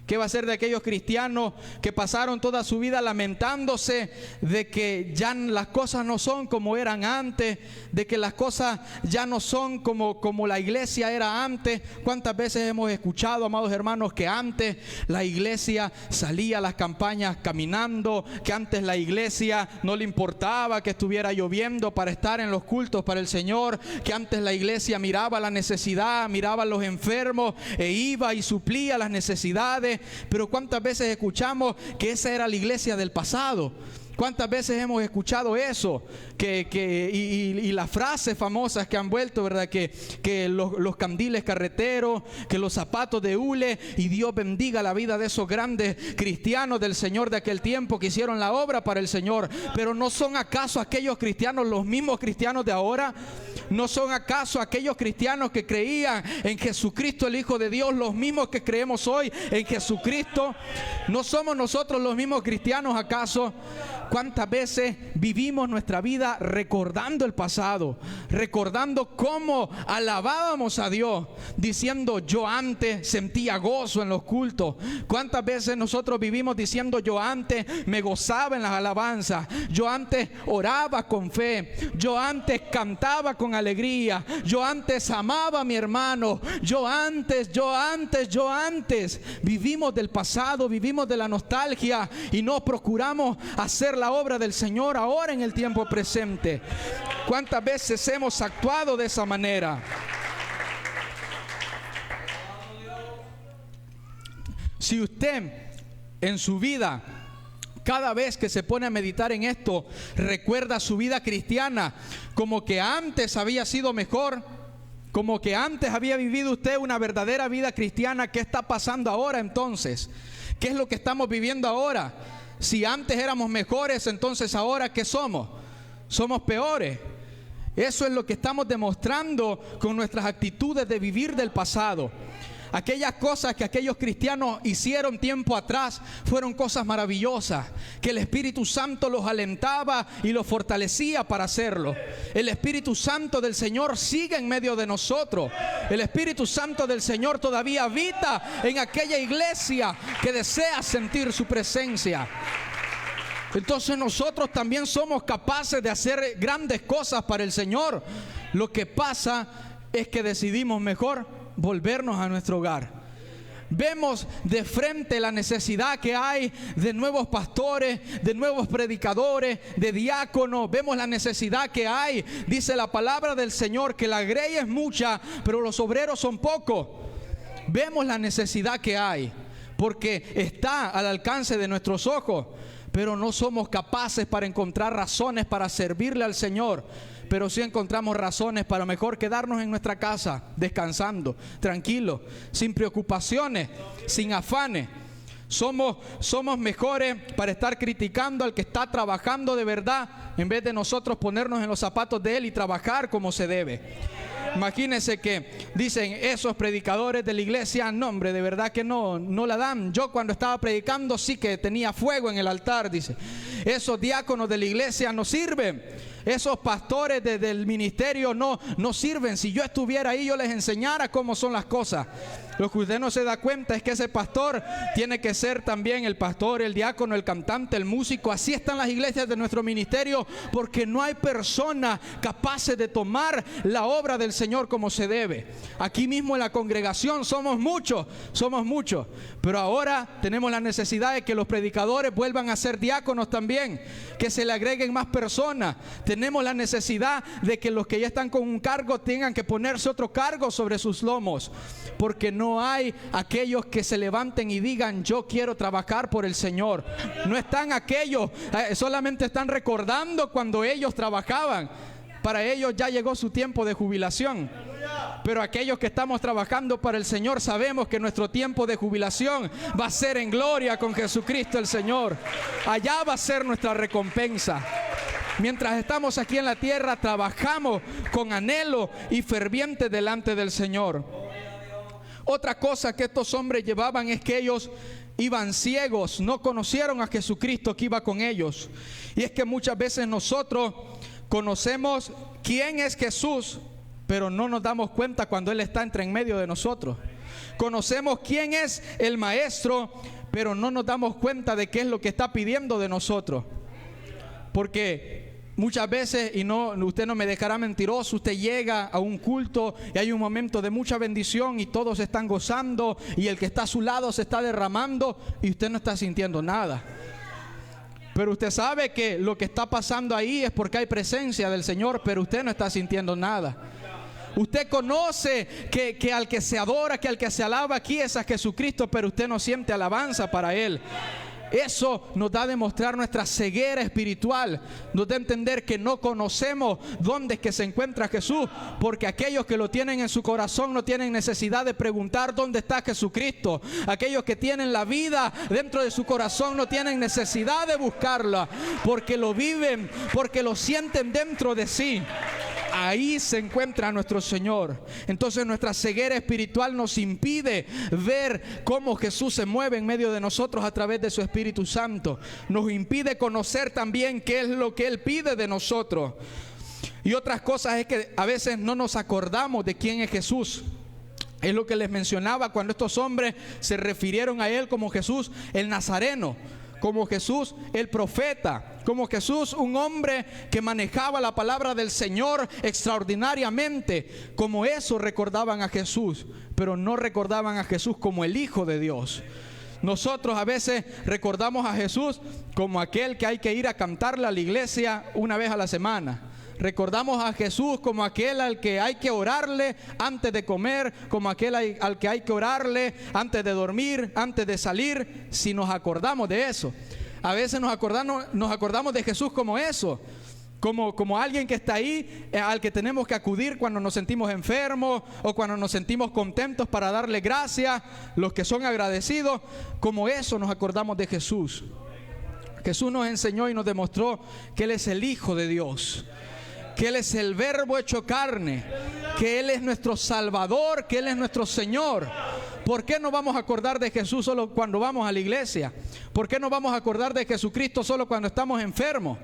¿Qué va a ser de aquellos cristianos que pasaron toda su vida lamentándose de que ya las cosas no son como eran antes, de que las cosas ya no son como la iglesia era antes? ¿Cuántas veces hemos escuchado, amados hermanos, que antes la iglesia salía a las campañas caminando, que antes la iglesia no le importaba que estuviera lloviendo para estar en los cultos para el Señor, que antes la iglesia miraba la necesidad, miraba a los enfermos e iba y suplía las necesidades? Pero ¿cuántas veces escuchamos que esa era la iglesia del pasado? ¿Cuántas veces hemos escuchado eso? Y las frases famosas que han vuelto, ¿verdad? Que los candiles carreteros, que los zapatos de hule, y Dios bendiga la vida de esos grandes cristianos del Señor de aquel tiempo que hicieron la obra para el Señor. Pero ¿no son acaso aquellos cristianos los mismos cristianos de ahora? ¿No son acaso aquellos cristianos que creían en Jesucristo, el Hijo de Dios, los mismos que creemos hoy en Jesucristo? ¿No somos nosotros los mismos cristianos acaso? ¿Cuántas veces vivimos nuestra vida recordando el pasado, recordando cómo alabábamos a Dios, diciendo: yo antes sentía gozo en los cultos? ¿Cuántas veces nosotros vivimos diciendo: yo antes me gozaba en las alabanzas, yo antes oraba con fe, yo antes cantaba con alegría, yo antes amaba a mi hermano, yo antes? Vivimos del pasado, vivimos de la nostalgia y no procuramos hacer la obra del Señor ahora en el tiempo presente. ¿Cuántas veces hemos actuado de esa manera? Si usted en su vida, cada vez que se pone a meditar en esto, recuerda su vida cristiana como que antes había sido mejor, como que antes había vivido usted una verdadera vida cristiana, ¿qué está pasando ahora entonces? ¿Qué es lo que estamos viviendo ahora? Si antes éramos mejores, entonces ahora ¿qué somos? Somos peores. Eso es lo que estamos demostrando con nuestras actitudes de vivir del pasado. Aquellas cosas que aquellos cristianos hicieron tiempo atrás fueron cosas maravillosas, que el Espíritu Santo los alentaba y los fortalecía para hacerlo. El Espíritu Santo del Señor sigue en medio de nosotros. El Espíritu Santo del Señor todavía habita en aquella iglesia que desea sentir su presencia. Entonces nosotros también somos capaces de hacer grandes cosas para el Señor. Lo que pasa es que decidimos mejor volvernos a nuestro hogar. Vemos de frente la necesidad que hay de nuevos pastores, de nuevos predicadores, de diáconos. Vemos la necesidad que hay. Dice la palabra del Señor que la grey es mucha, pero los obreros son pocos. Vemos la necesidad que hay, porque está al alcance de nuestros ojos, pero no somos capaces para encontrar razones para servirle al Señor. Pero sí encontramos razones para mejor quedarnos en nuestra casa, descansando, tranquilos, sin preocupaciones, sin afanes. Somos mejores para estar criticando al que está trabajando de verdad, en vez de nosotros ponernos en los zapatos de él y trabajar como se debe. Imagínense que dicen esos predicadores de la iglesia, no hombre, de verdad que no la dan. Yo cuando estaba predicando sí que tenía fuego en el altar, dice. Esos diáconos de la iglesia no sirven. Esos pastores del ministerio no sirven. Si yo estuviera ahí, yo les enseñara cómo son las cosas. Lo que usted no se da cuenta es que ese pastor tiene que ser también el pastor, el diácono, el cantante, el músico. Así están las iglesias de nuestro ministerio, porque no hay personas capaces de tomar la obra del Señor como se debe. Aquí mismo en la congregación somos muchos, pero ahora tenemos la necesidad de que los predicadores vuelvan a ser diáconos también, que se le agreguen más personas. Tenemos la necesidad de que los que ya están con un cargo tengan que ponerse otro cargo sobre sus lomos, porque no hay aquellos que se levanten y digan yo quiero trabajar por el Señor. No están aquellos, solamente están recordando cuando ellos trabajaban. Para ellos ya llegó su tiempo de jubilación. Pero aquellos que estamos trabajando para el Señor sabemos que nuestro tiempo de jubilación va a ser en gloria con Jesucristo el Señor. Allá va a ser nuestra recompensa. Mientras estamos aquí en la tierra, trabajamos con anhelo y ferviente delante del Señor. Otra cosa que estos hombres llevaban es que ellos iban ciegos, no conocieron a Jesucristo que iba con ellos. Y es que muchas veces nosotros conocemos quién es Jesús, pero no nos damos cuenta cuando Él está entre en medio de nosotros. Conocemos quién es el Maestro, pero no nos damos cuenta de qué es lo que está pidiendo de nosotros. Porque muchas veces, y usted no me dejará mentiroso, usted llega a un culto y hay un momento de mucha bendición y todos están gozando y el que está a su lado se está derramando y usted no está sintiendo nada. Pero usted sabe que lo que está pasando ahí es porque hay presencia del Señor, pero usted no está sintiendo nada. Usted conoce que al que se adora, que al que se alaba aquí es a Jesucristo, pero usted no siente alabanza para Él. Eso nos da a demostrar nuestra ceguera espiritual, nos da a entender que no conocemos dónde es que se encuentra Jesús, porque aquellos que lo tienen en su corazón no tienen necesidad de preguntar dónde está Jesucristo. Aquellos que tienen la vida dentro de su corazón no tienen necesidad de buscarla, porque lo viven, porque lo sienten dentro de sí. Ahí se encuentra nuestro Señor. Entonces nuestra ceguera espiritual nos impide ver cómo Jesús se mueve en medio de nosotros a través de su Espíritu Santo. Nos impide conocer también qué es lo que Él pide de nosotros. Y otras cosas es que a veces no nos acordamos de quién es Jesús. Es lo que les mencionaba cuando estos hombres se refirieron a Él como Jesús el Nazareno, como Jesús el profeta, como Jesús un hombre que manejaba la palabra del Señor extraordinariamente. Como eso recordaban a Jesús, pero no recordaban a Jesús como el Hijo de Dios. Nosotros a veces recordamos a Jesús como aquel que hay que ir a cantarle a la iglesia una vez a la semana. Recordamos a Jesús como aquel al que hay que orarle antes de comer, como aquel al que hay que orarle antes de dormir, antes de salir, si nos acordamos de eso. A veces nos acordamos de Jesús como eso, como alguien que está ahí, al que tenemos que acudir cuando nos sentimos enfermos o cuando nos sentimos contentos para darle gracias, los que son agradecidos. Como eso nos acordamos de Jesús. Jesús nos enseñó y nos demostró que Él es el Hijo de Dios, que Él es el Verbo hecho carne, que Él es nuestro Salvador, que Él es nuestro Señor. ¿Por qué no vamos a acordar de Jesús solo cuando vamos a la iglesia? ¿Por qué no vamos a acordar de Jesucristo solo cuando estamos enfermos?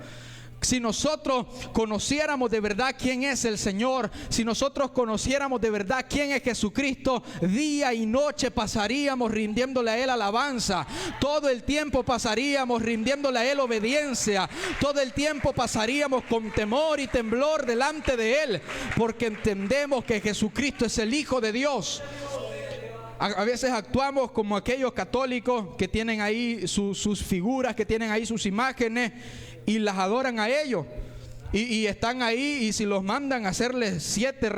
Si nosotros conociéramos de verdad quién es el Señor, si nosotros conociéramos de verdad quién es Jesucristo, día y noche pasaríamos rindiéndole a Él alabanza. Todo el tiempo pasaríamos rindiéndole a Él obediencia. Todo el tiempo pasaríamos con temor y temblor delante de Él, porque entendemos que Jesucristo es el Hijo de Dios. A veces actuamos como aquellos católicos que tienen ahí sus figuras, que tienen ahí sus imágenes y las adoran a ellos. Y están ahí, y si los mandan a hacerles siete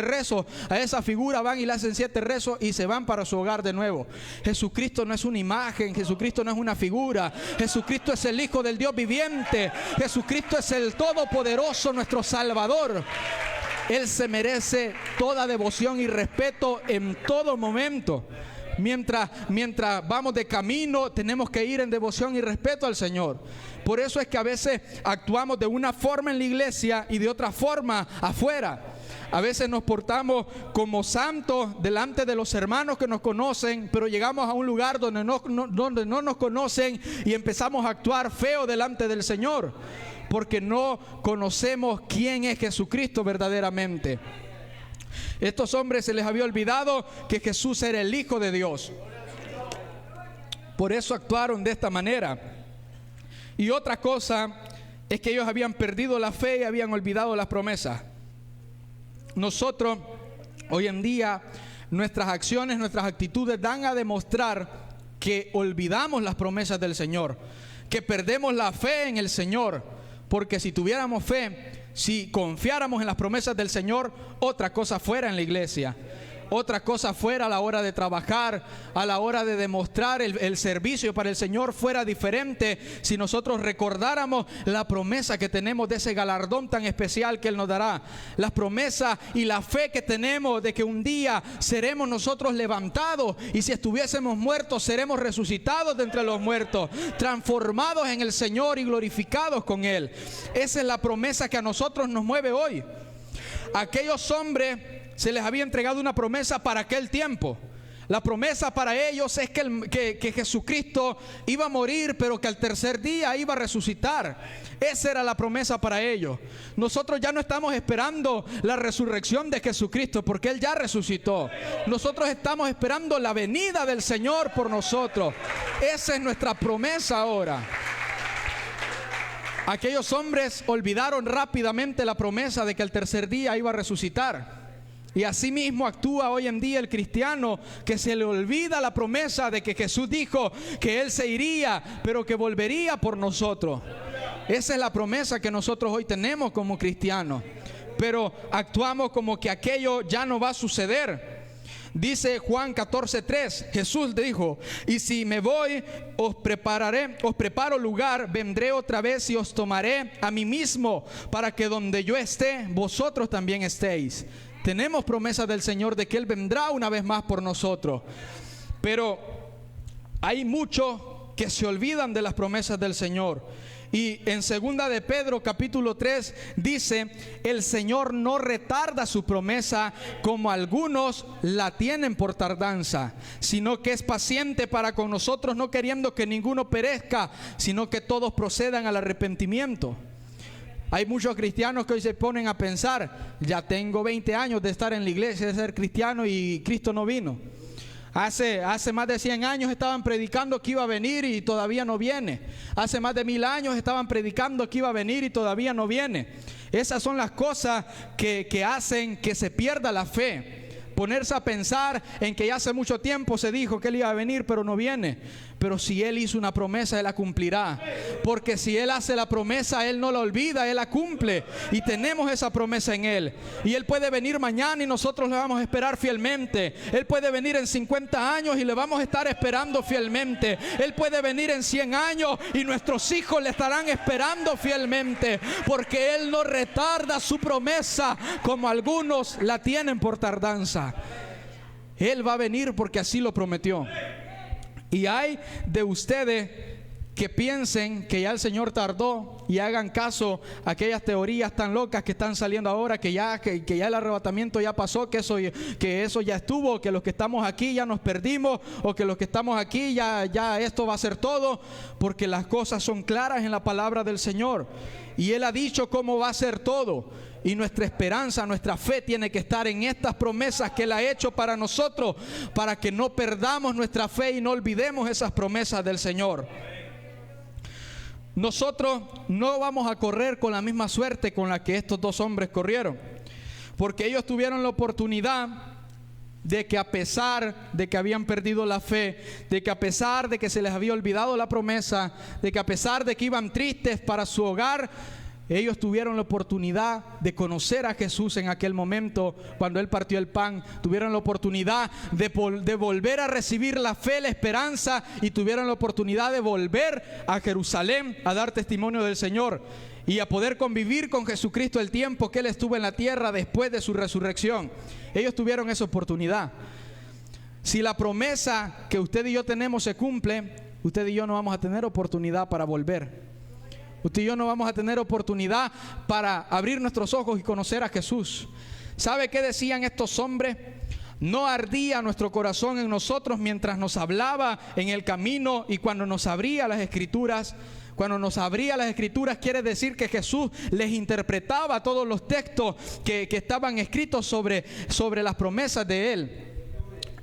rezos a esa figura, van y le hacen 7 rezos y se van para su hogar de nuevo. Jesucristo no es una imagen, Jesucristo no es una figura. Jesucristo es el Hijo del Dios viviente. Jesucristo es el Todopoderoso, nuestro Salvador. Él se merece toda devoción y respeto en todo momento. Mientras vamos de camino, tenemos que ir en devoción y respeto al Señor. Por eso es que a veces actuamos de una forma en la iglesia y de otra forma afuera. A veces nos portamos como santos delante de los hermanos que nos conocen, pero llegamos a un lugar donde no nos conocen y empezamos a actuar feo delante del Señor, porque no conocemos quién es Jesucristo verdaderamente. Estos hombres se les había olvidado que Jesús era el Hijo de Dios. Por eso actuaron de esta manera. Y otra cosa es que ellos habían perdido la fe y habían olvidado las promesas. Nosotros, hoy en día, nuestras acciones, nuestras actitudes dan a demostrar que olvidamos las promesas del Señor, que perdemos la fe en el Señor. Porque si tuviéramos fe, si confiáramos en las promesas del Señor, otra cosa fuera en la iglesia. Otra cosa fuera a la hora de trabajar, a la hora de demostrar el servicio para el Señor, fuera diferente si nosotros recordáramos la promesa que tenemos de ese galardón tan especial que Él nos dará. Las promesas y la fe que tenemos de que un día seremos nosotros levantados, y si estuviésemos muertos seremos resucitados de entre los muertos, transformados en el Señor y glorificados con Él. Esa es la promesa que a nosotros nos mueve hoy. Aquellos hombres se les había entregado una promesa para aquel tiempo. La promesa para ellos es que Jesucristo iba a morir, pero que al tercer día iba a resucitar. Esa era la promesa para ellos. Nosotros ya no estamos esperando la resurrección de Jesucristo, porque Él ya resucitó. Nosotros estamos esperando la venida del Señor por nosotros. Esa es nuestra promesa ahora. Aquellos hombres olvidaron rápidamente la promesa de que al tercer día iba a resucitar. Y así mismo actúa hoy en día el cristiano, que se le olvida la promesa de que Jesús dijo que Él se iría, pero que volvería por nosotros. Esa es la promesa que nosotros hoy tenemos como cristianos. Pero actuamos como que aquello ya no va a suceder. Dice Juan 14:3, Jesús dijo: y si me voy, os preparo lugar, vendré otra vez y os tomaré a mí mismo, para que donde yo esté, vosotros también estéis. Tenemos promesa del Señor de que Él vendrá una vez más por nosotros. Pero hay muchos que se olvidan de las promesas del Señor. Y en 2 de Pedro capítulo 3 dice: el Señor no retarda su promesa como algunos la tienen por tardanza, sino que es paciente para con nosotros, no queriendo que ninguno perezca, sino que todos procedan al arrepentimiento. Hay muchos cristianos que hoy se ponen a pensar: ya tengo 20 años de estar en la iglesia, de ser cristiano, y Cristo no vino. Hace más de 100 años estaban predicando que iba a venir y todavía no viene. Hace más de 1000 años estaban predicando que iba a venir y todavía no viene. Esas son las cosas que hacen que se pierda la fe. Ponerse a pensar en que ya hace mucho tiempo se dijo que Él iba a venir, pero no viene. Pero si Él hizo una promesa, Él la cumplirá. Porque si Él hace la promesa, Él no la olvida, Él la cumple. Y tenemos esa promesa en Él. Y Él puede venir mañana y nosotros le vamos a esperar fielmente. Él puede venir en 50 años y le vamos a estar esperando fielmente. Él puede venir en 100 años y nuestros hijos le estarán esperando fielmente. Porque Él no retarda su promesa como algunos la tienen por tardanza. Él va a venir porque así lo prometió. Y hay de ustedes que piensen que ya el Señor tardó y hagan caso a aquellas teorías tan locas que están saliendo ahora, que ya el arrebatamiento ya pasó, que eso ya estuvo, que los que estamos aquí ya nos perdimos, o que los que estamos aquí ya esto va a ser todo, porque las cosas son claras en la palabra del Señor y Él ha dicho cómo va a ser todo. Y nuestra esperanza, nuestra fe tiene que estar en estas promesas que Él ha hecho para nosotros, para que no perdamos nuestra fe y no olvidemos esas promesas del Señor. Nosotros no vamos a correr con la misma suerte con la que estos dos hombres corrieron, porque ellos tuvieron la oportunidad de que, a pesar de que habían perdido la fe, de que a pesar de que se les había olvidado la promesa, de que a pesar de que iban tristes para su hogar, ellos tuvieron la oportunidad de conocer a Jesús en aquel momento cuando Él partió el pan. Tuvieron la oportunidad de volver a recibir la fe, la esperanza, y tuvieron la oportunidad de volver a Jerusalén a dar testimonio del Señor y a poder convivir con Jesucristo el tiempo que Él estuvo en la tierra después de su resurrección. Ellos tuvieron esa oportunidad. Si la promesa que usted y yo tenemos se cumple, usted y yo no vamos a tener oportunidad para volver. Usted y yo no vamos a tener oportunidad para abrir nuestros ojos y conocer a Jesús. ¿Sabe qué decían estos hombres? No ardía nuestro corazón en nosotros mientras nos hablaba en el camino y cuando nos abría las Escrituras. Cuando nos abría las Escrituras quiere decir que Jesús les interpretaba todos los textos que estaban escritos sobre las promesas de Él.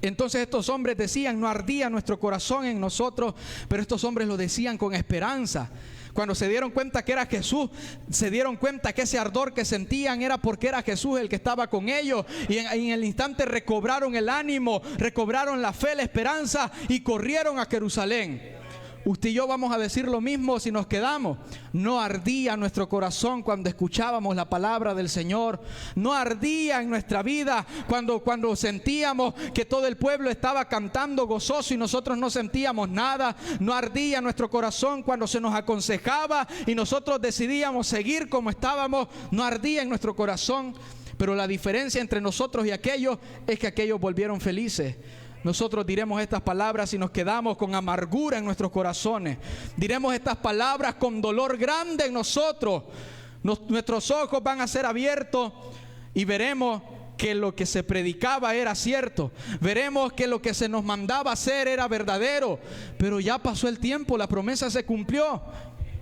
Entonces estos hombres decían, no ardía nuestro corazón en nosotros, pero estos hombres lo decían con esperanza. Cuando se dieron cuenta que era Jesús, se dieron cuenta que ese ardor que sentían era porque era Jesús el que estaba con ellos, y en el instante recobraron el ánimo, recobraron la fe, la esperanza y corrieron a Jerusalén. Usted y yo vamos a decir lo mismo si nos quedamos. No ardía nuestro corazón cuando escuchábamos la palabra del Señor. No ardía en nuestra vida cuando sentíamos que todo el pueblo estaba cantando gozoso y nosotros no sentíamos nada. No ardía nuestro corazón cuando se nos aconsejaba y nosotros decidíamos seguir como estábamos. No ardía en nuestro corazón. Pero la diferencia entre nosotros y aquellos es que aquellos volvieron felices. Nosotros diremos estas palabras y nos quedamos con amargura en nuestros corazones. Diremos estas palabras con dolor grande en nosotros. Nuestros ojos van a ser abiertos y veremos que lo que se predicaba era cierto. Veremos que lo que se nos mandaba hacer era verdadero. Pero ya pasó el tiempo, la promesa se cumplió.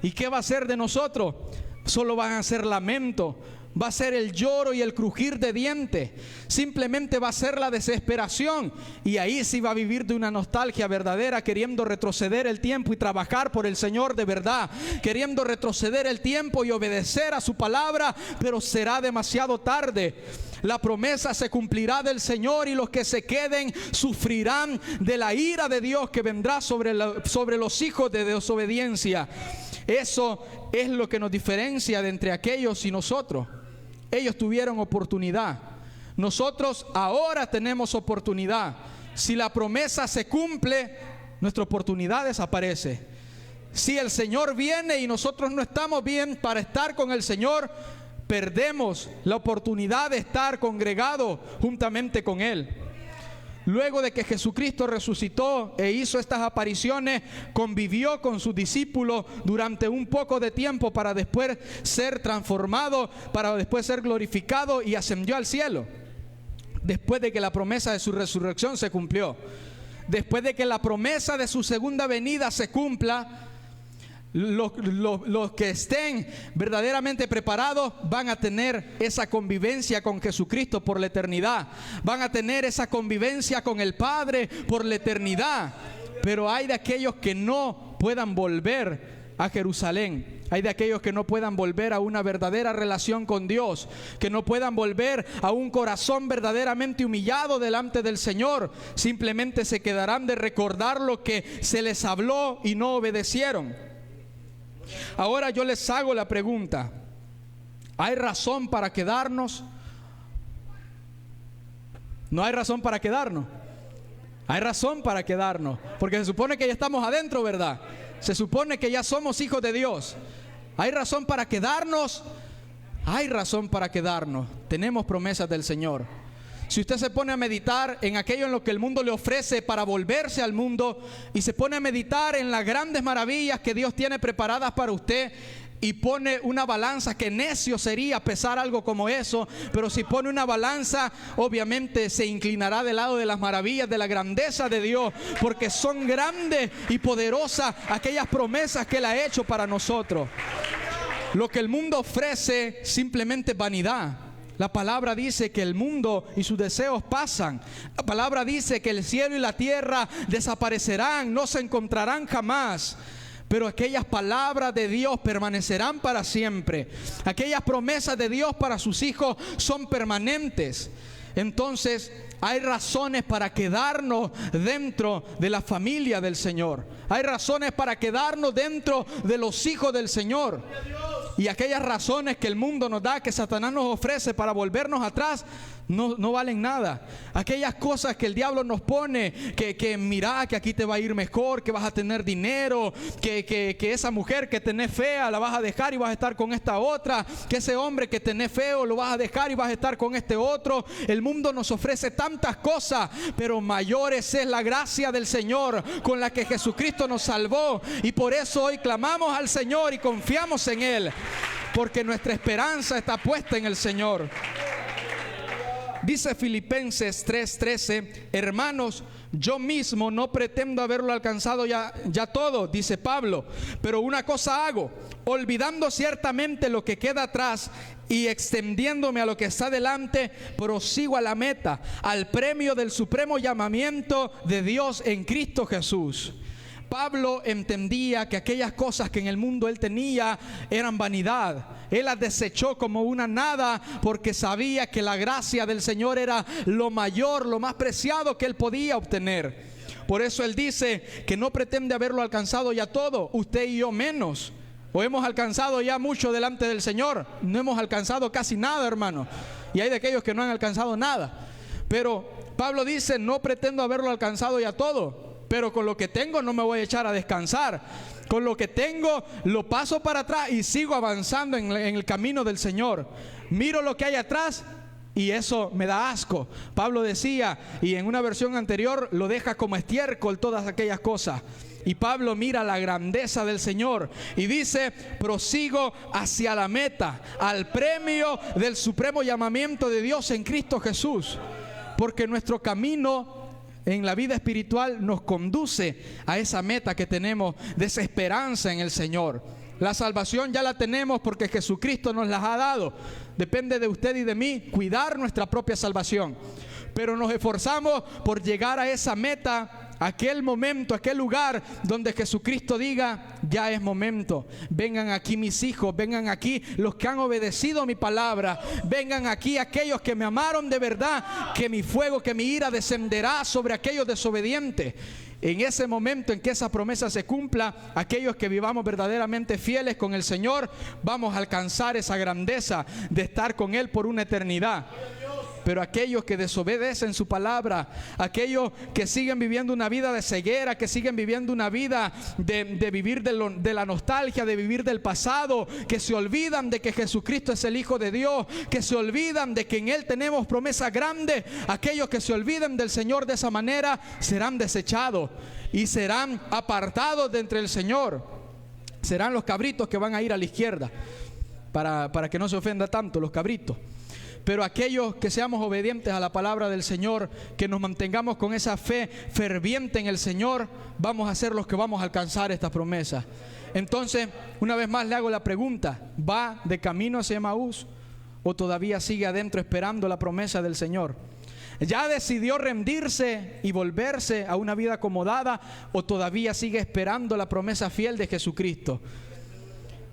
¿Y qué va a ser de nosotros? Solo van a ser lamentos. Va a ser el lloro y el crujir de dientes. Simplemente va a ser la desesperación. Y ahí sí va a vivir de una nostalgia verdadera, queriendo retroceder el tiempo y trabajar por el Señor de verdad, queriendo retroceder el tiempo y obedecer a su palabra, pero será demasiado tarde. La promesa se cumplirá del Señor y los que se queden sufrirán de la ira de Dios que vendrá sobre los hijos de desobediencia. Eso es lo que nos diferencia de entre aquellos y nosotros. Ellos tuvieron oportunidad. Nosotros ahora tenemos oportunidad. Si la promesa se cumple, nuestra oportunidad desaparece. Si el Señor viene y nosotros no estamos bien para estar con el Señor, perdemos la oportunidad de estar congregados juntamente con Él. Luego de que Jesucristo resucitó e hizo estas apariciones, convivió con sus discípulos durante un poco de tiempo para después ser transformado, para después ser glorificado y ascendió al cielo. Después de que la promesa de su resurrección se cumplió, después de que la promesa de su segunda venida se cumpla, los que estén verdaderamente preparados van a tener esa convivencia con Jesucristo por la eternidad. Van a tener esa convivencia con el Padre por la eternidad. Pero hay de aquellos que no puedan volver a Jerusalén. Hay de aquellos que no puedan volver a una verdadera relación con Dios, que no puedan volver a un corazón verdaderamente humillado delante del Señor. Simplemente se quedarán de recordar lo que se les habló y no obedecieron. Ahora yo les hago la pregunta: ¿hay razón para quedarnos? No hay razón para quedarnos. Hay razón para quedarnos, porque se supone que ya estamos adentro, ¿verdad? Se supone que ya somos hijos de Dios. ¿Hay razón para quedarnos? Hay razón para quedarnos. Tenemos promesas del Señor. Si usted se pone a meditar en aquello en lo que el mundo le ofrece para volverse al mundo, y se pone a meditar en las grandes maravillas que Dios tiene preparadas para usted, y pone una balanza, que necio sería pesar algo como eso, pero si pone una balanza, obviamente se inclinará del lado de las maravillas, de la grandeza de Dios, porque son grandes y poderosas aquellas promesas que Él ha hecho para nosotros. Lo que el mundo ofrece simplemente es vanidad. La palabra dice que el mundo y sus deseos pasan. La palabra dice que el cielo y la tierra desaparecerán, no se encontrarán jamás. Pero aquellas palabras de Dios permanecerán para siempre. Aquellas promesas de Dios para sus hijos son permanentes. Entonces hay razones para quedarnos dentro de la familia del Señor. Hay razones para quedarnos dentro de los hijos del Señor. Y aquellas razones que el mundo nos da, que Satanás nos ofrece para volvernos atrás, no valen nada. Aquellas cosas que el diablo nos pone, que mira, que aquí te va a ir mejor, que vas a tener dinero, que esa mujer que tenés fea la vas a dejar y vas a estar con esta otra, que ese hombre que tenés feo lo vas a dejar y vas a estar con este otro. El mundo nos ofrece tantas cosas, pero mayores es la gracia del Señor con la que Jesucristo nos salvó, y por eso hoy clamamos al Señor y confiamos en Él, porque nuestra esperanza está puesta en el Señor. Dice Filipenses 3:13: hermanos, yo mismo no pretendo haberlo alcanzado ya todo, dice Pablo, pero una cosa hago, olvidando ciertamente lo que queda atrás y extendiéndome a lo que está delante, prosigo a la meta, al premio del supremo llamamiento de Dios en Cristo Jesús. Pablo entendía que aquellas cosas que en el mundo él tenía eran vanidad. Él las desechó como una nada, porque sabía que la gracia del Señor era lo mayor, lo más preciado que él podía obtener. Por eso él dice que no pretende haberlo alcanzado ya todo, usted y yo menos. O hemos alcanzado ya mucho delante del Señor. No hemos alcanzado casi nada, hermano. Y hay de aquellos que no han alcanzado nada. Pero Pablo dice, no pretendo haberlo alcanzado ya todo, pero con lo que tengo no me voy a echar a descansar. Con lo que tengo lo paso para atrás y sigo avanzando en el camino del Señor. Miro lo que hay atrás y eso me da asco. Pablo decía, y en una versión anterior, lo deja como estiércol todas aquellas cosas. Y Pablo mira la grandeza del Señor y dice, prosigo hacia la meta, al premio del supremo llamamiento de Dios en Cristo Jesús. Porque nuestro camino en la vida espiritual nos conduce a esa meta que tenemos, de esa esperanza en el Señor. La salvación ya la tenemos porque Jesucristo nos la ha dado. Depende de usted y de mí cuidar nuestra propia salvación. Pero nos esforzamos por llegar a esa meta, aquel momento, aquel lugar donde Jesucristo diga, ya es momento. Vengan aquí mis hijos, vengan aquí los que han obedecido mi palabra, vengan aquí aquellos que me amaron de verdad, que mi fuego, que mi ira descenderá sobre aquellos desobedientes. En ese momento en que esa promesa se cumpla, aquellos que vivamos verdaderamente fieles con el Señor, vamos a alcanzar esa grandeza de estar con Él por una eternidad. Pero aquellos que desobedecen su palabra, aquellos que siguen viviendo una vida de ceguera, que siguen viviendo una vida de vivir de la nostalgia, de vivir del pasado, que se olvidan de que Jesucristo es el Hijo de Dios, que se olvidan de que en Él tenemos promesas grandes, aquellos que se olviden del Señor de esa manera serán desechados y serán apartados de entre el Señor. Serán los cabritos que van a ir a la izquierda, para que no se ofenda tanto los cabritos. Pero aquellos que seamos obedientes a la palabra del Señor, que nos mantengamos con esa fe ferviente en el Señor, vamos a ser los que vamos a alcanzar esta promesa. Entonces, una vez más le hago la pregunta, ¿va de camino hacia Emaús o todavía sigue adentro esperando la promesa del Señor? ¿Ya decidió rendirse y volverse a una vida acomodada o todavía sigue esperando la promesa fiel de Jesucristo?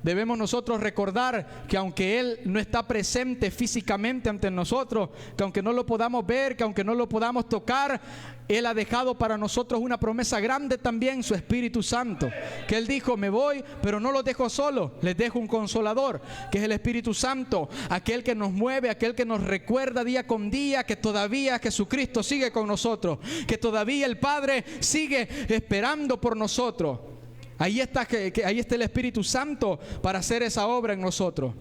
Debemos nosotros recordar que aunque Él no está presente físicamente ante nosotros, que aunque no lo podamos ver, que aunque no lo podamos tocar, Él ha dejado para nosotros una promesa grande también, su Espíritu Santo. Que Él dijo, me voy, pero no los dejo solos, les dejo un consolador, que es el Espíritu Santo, aquel que nos mueve, aquel que nos recuerda día con día que todavía Jesucristo sigue con nosotros, que todavía el Padre sigue esperando por nosotros. Ahí está el Espíritu Santo para hacer esa obra en nosotros.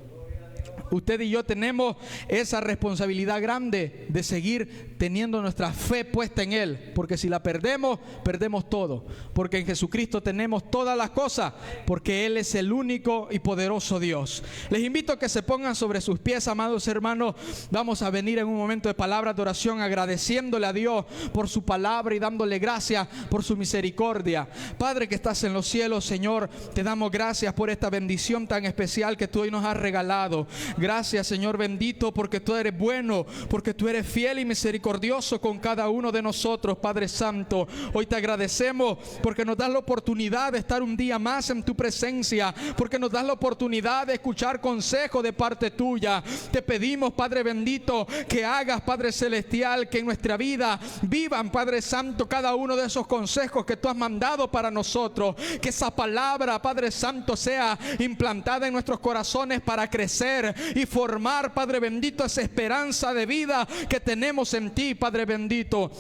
usted y yo tenemos esa responsabilidad grande de seguir teniendo nuestra fe puesta en Él, porque si la perdemos, perdemos todo, porque en Jesucristo tenemos todas las cosas, porque Él es el único y poderoso Dios. Les invito a que se pongan sobre sus pies, amados hermanos. Vamos a venir en un momento de palabras de oración, agradeciéndole a Dios por su palabra y dándole gracias por su misericordia. Padre que estás en los cielos, Señor, te damos gracias por esta bendición tan especial que tú hoy nos has regalado. Gracias, Señor bendito, porque tú eres bueno, porque tú eres fiel y misericordioso con cada uno de nosotros, Padre Santo. Hoy te agradecemos porque nos das la oportunidad de estar un día más en tu presencia, porque nos das la oportunidad de escuchar consejo de parte tuya. Te pedimos, Padre bendito, que hagas, Padre celestial, que en nuestra vida vivan, Padre Santo, cada uno de esos consejos que tú has mandado para nosotros. Que esa palabra, Padre Santo, sea implantada en nuestros corazones para crecer y formar, Padre bendito, esa esperanza de vida que tenemos en ti, Padre bendito.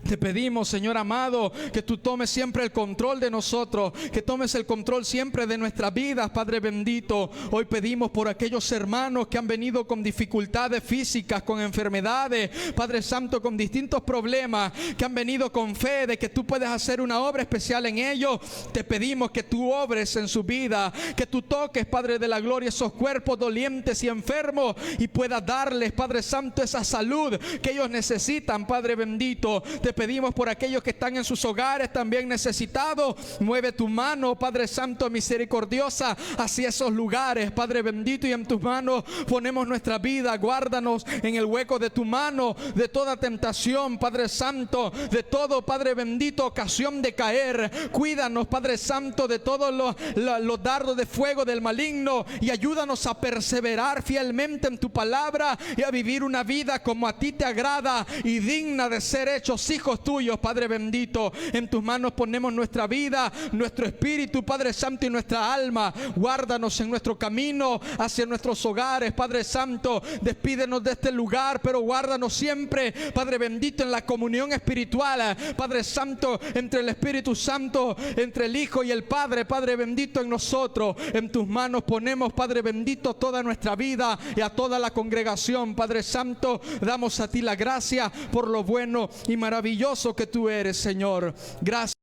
Te pedimos, Señor amado, que tú tomes siempre el control de nosotros, que tomes el control siempre de nuestras vidas, Padre bendito. Hoy pedimos por aquellos hermanos que han venido con dificultades físicas, con enfermedades, Padre Santo, con distintos problemas, que han venido con fe de que tú puedes hacer una obra especial en ellos. Te pedimos que tú obres en su vida, que tú toques, Padre de la gloria, esos cuerpos dolientes y enfermos y puedas darles, Padre Santo, esa salud que ellos necesitan, Padre bendito. Te pedimos por aquellos que están en sus hogares también necesitados. Mueve tu mano, Padre Santo, misericordiosa, hacia esos lugares, Padre bendito, y en tus manos ponemos nuestra vida. Guárdanos en el hueco de tu mano de toda tentación, Padre Santo, de todo, Padre bendito, ocasión de caer. Cuídanos, Padre Santo, de todos los dardos de fuego del maligno, y ayúdanos a perseverar fielmente en tu palabra y a vivir una vida como a ti te agrada y digna de ser hechos hijos tuyos, Padre bendito. En tus manos ponemos nuestra vida, nuestro espíritu, Padre Santo, y nuestra alma. Guárdanos en nuestro camino hacia nuestros hogares, Padre Santo. Despídenos de este lugar, pero guárdanos siempre, Padre bendito, en la comunión espiritual, Padre Santo, entre el Espíritu Santo, entre el Hijo y el Padre, Padre bendito, en nosotros. En tus manos ponemos, Padre bendito, toda nuestra vida y a toda la congregación, Padre Santo. Damos a ti la gracia por lo bueno y maravilloso que tú eres, Señor. Gracias.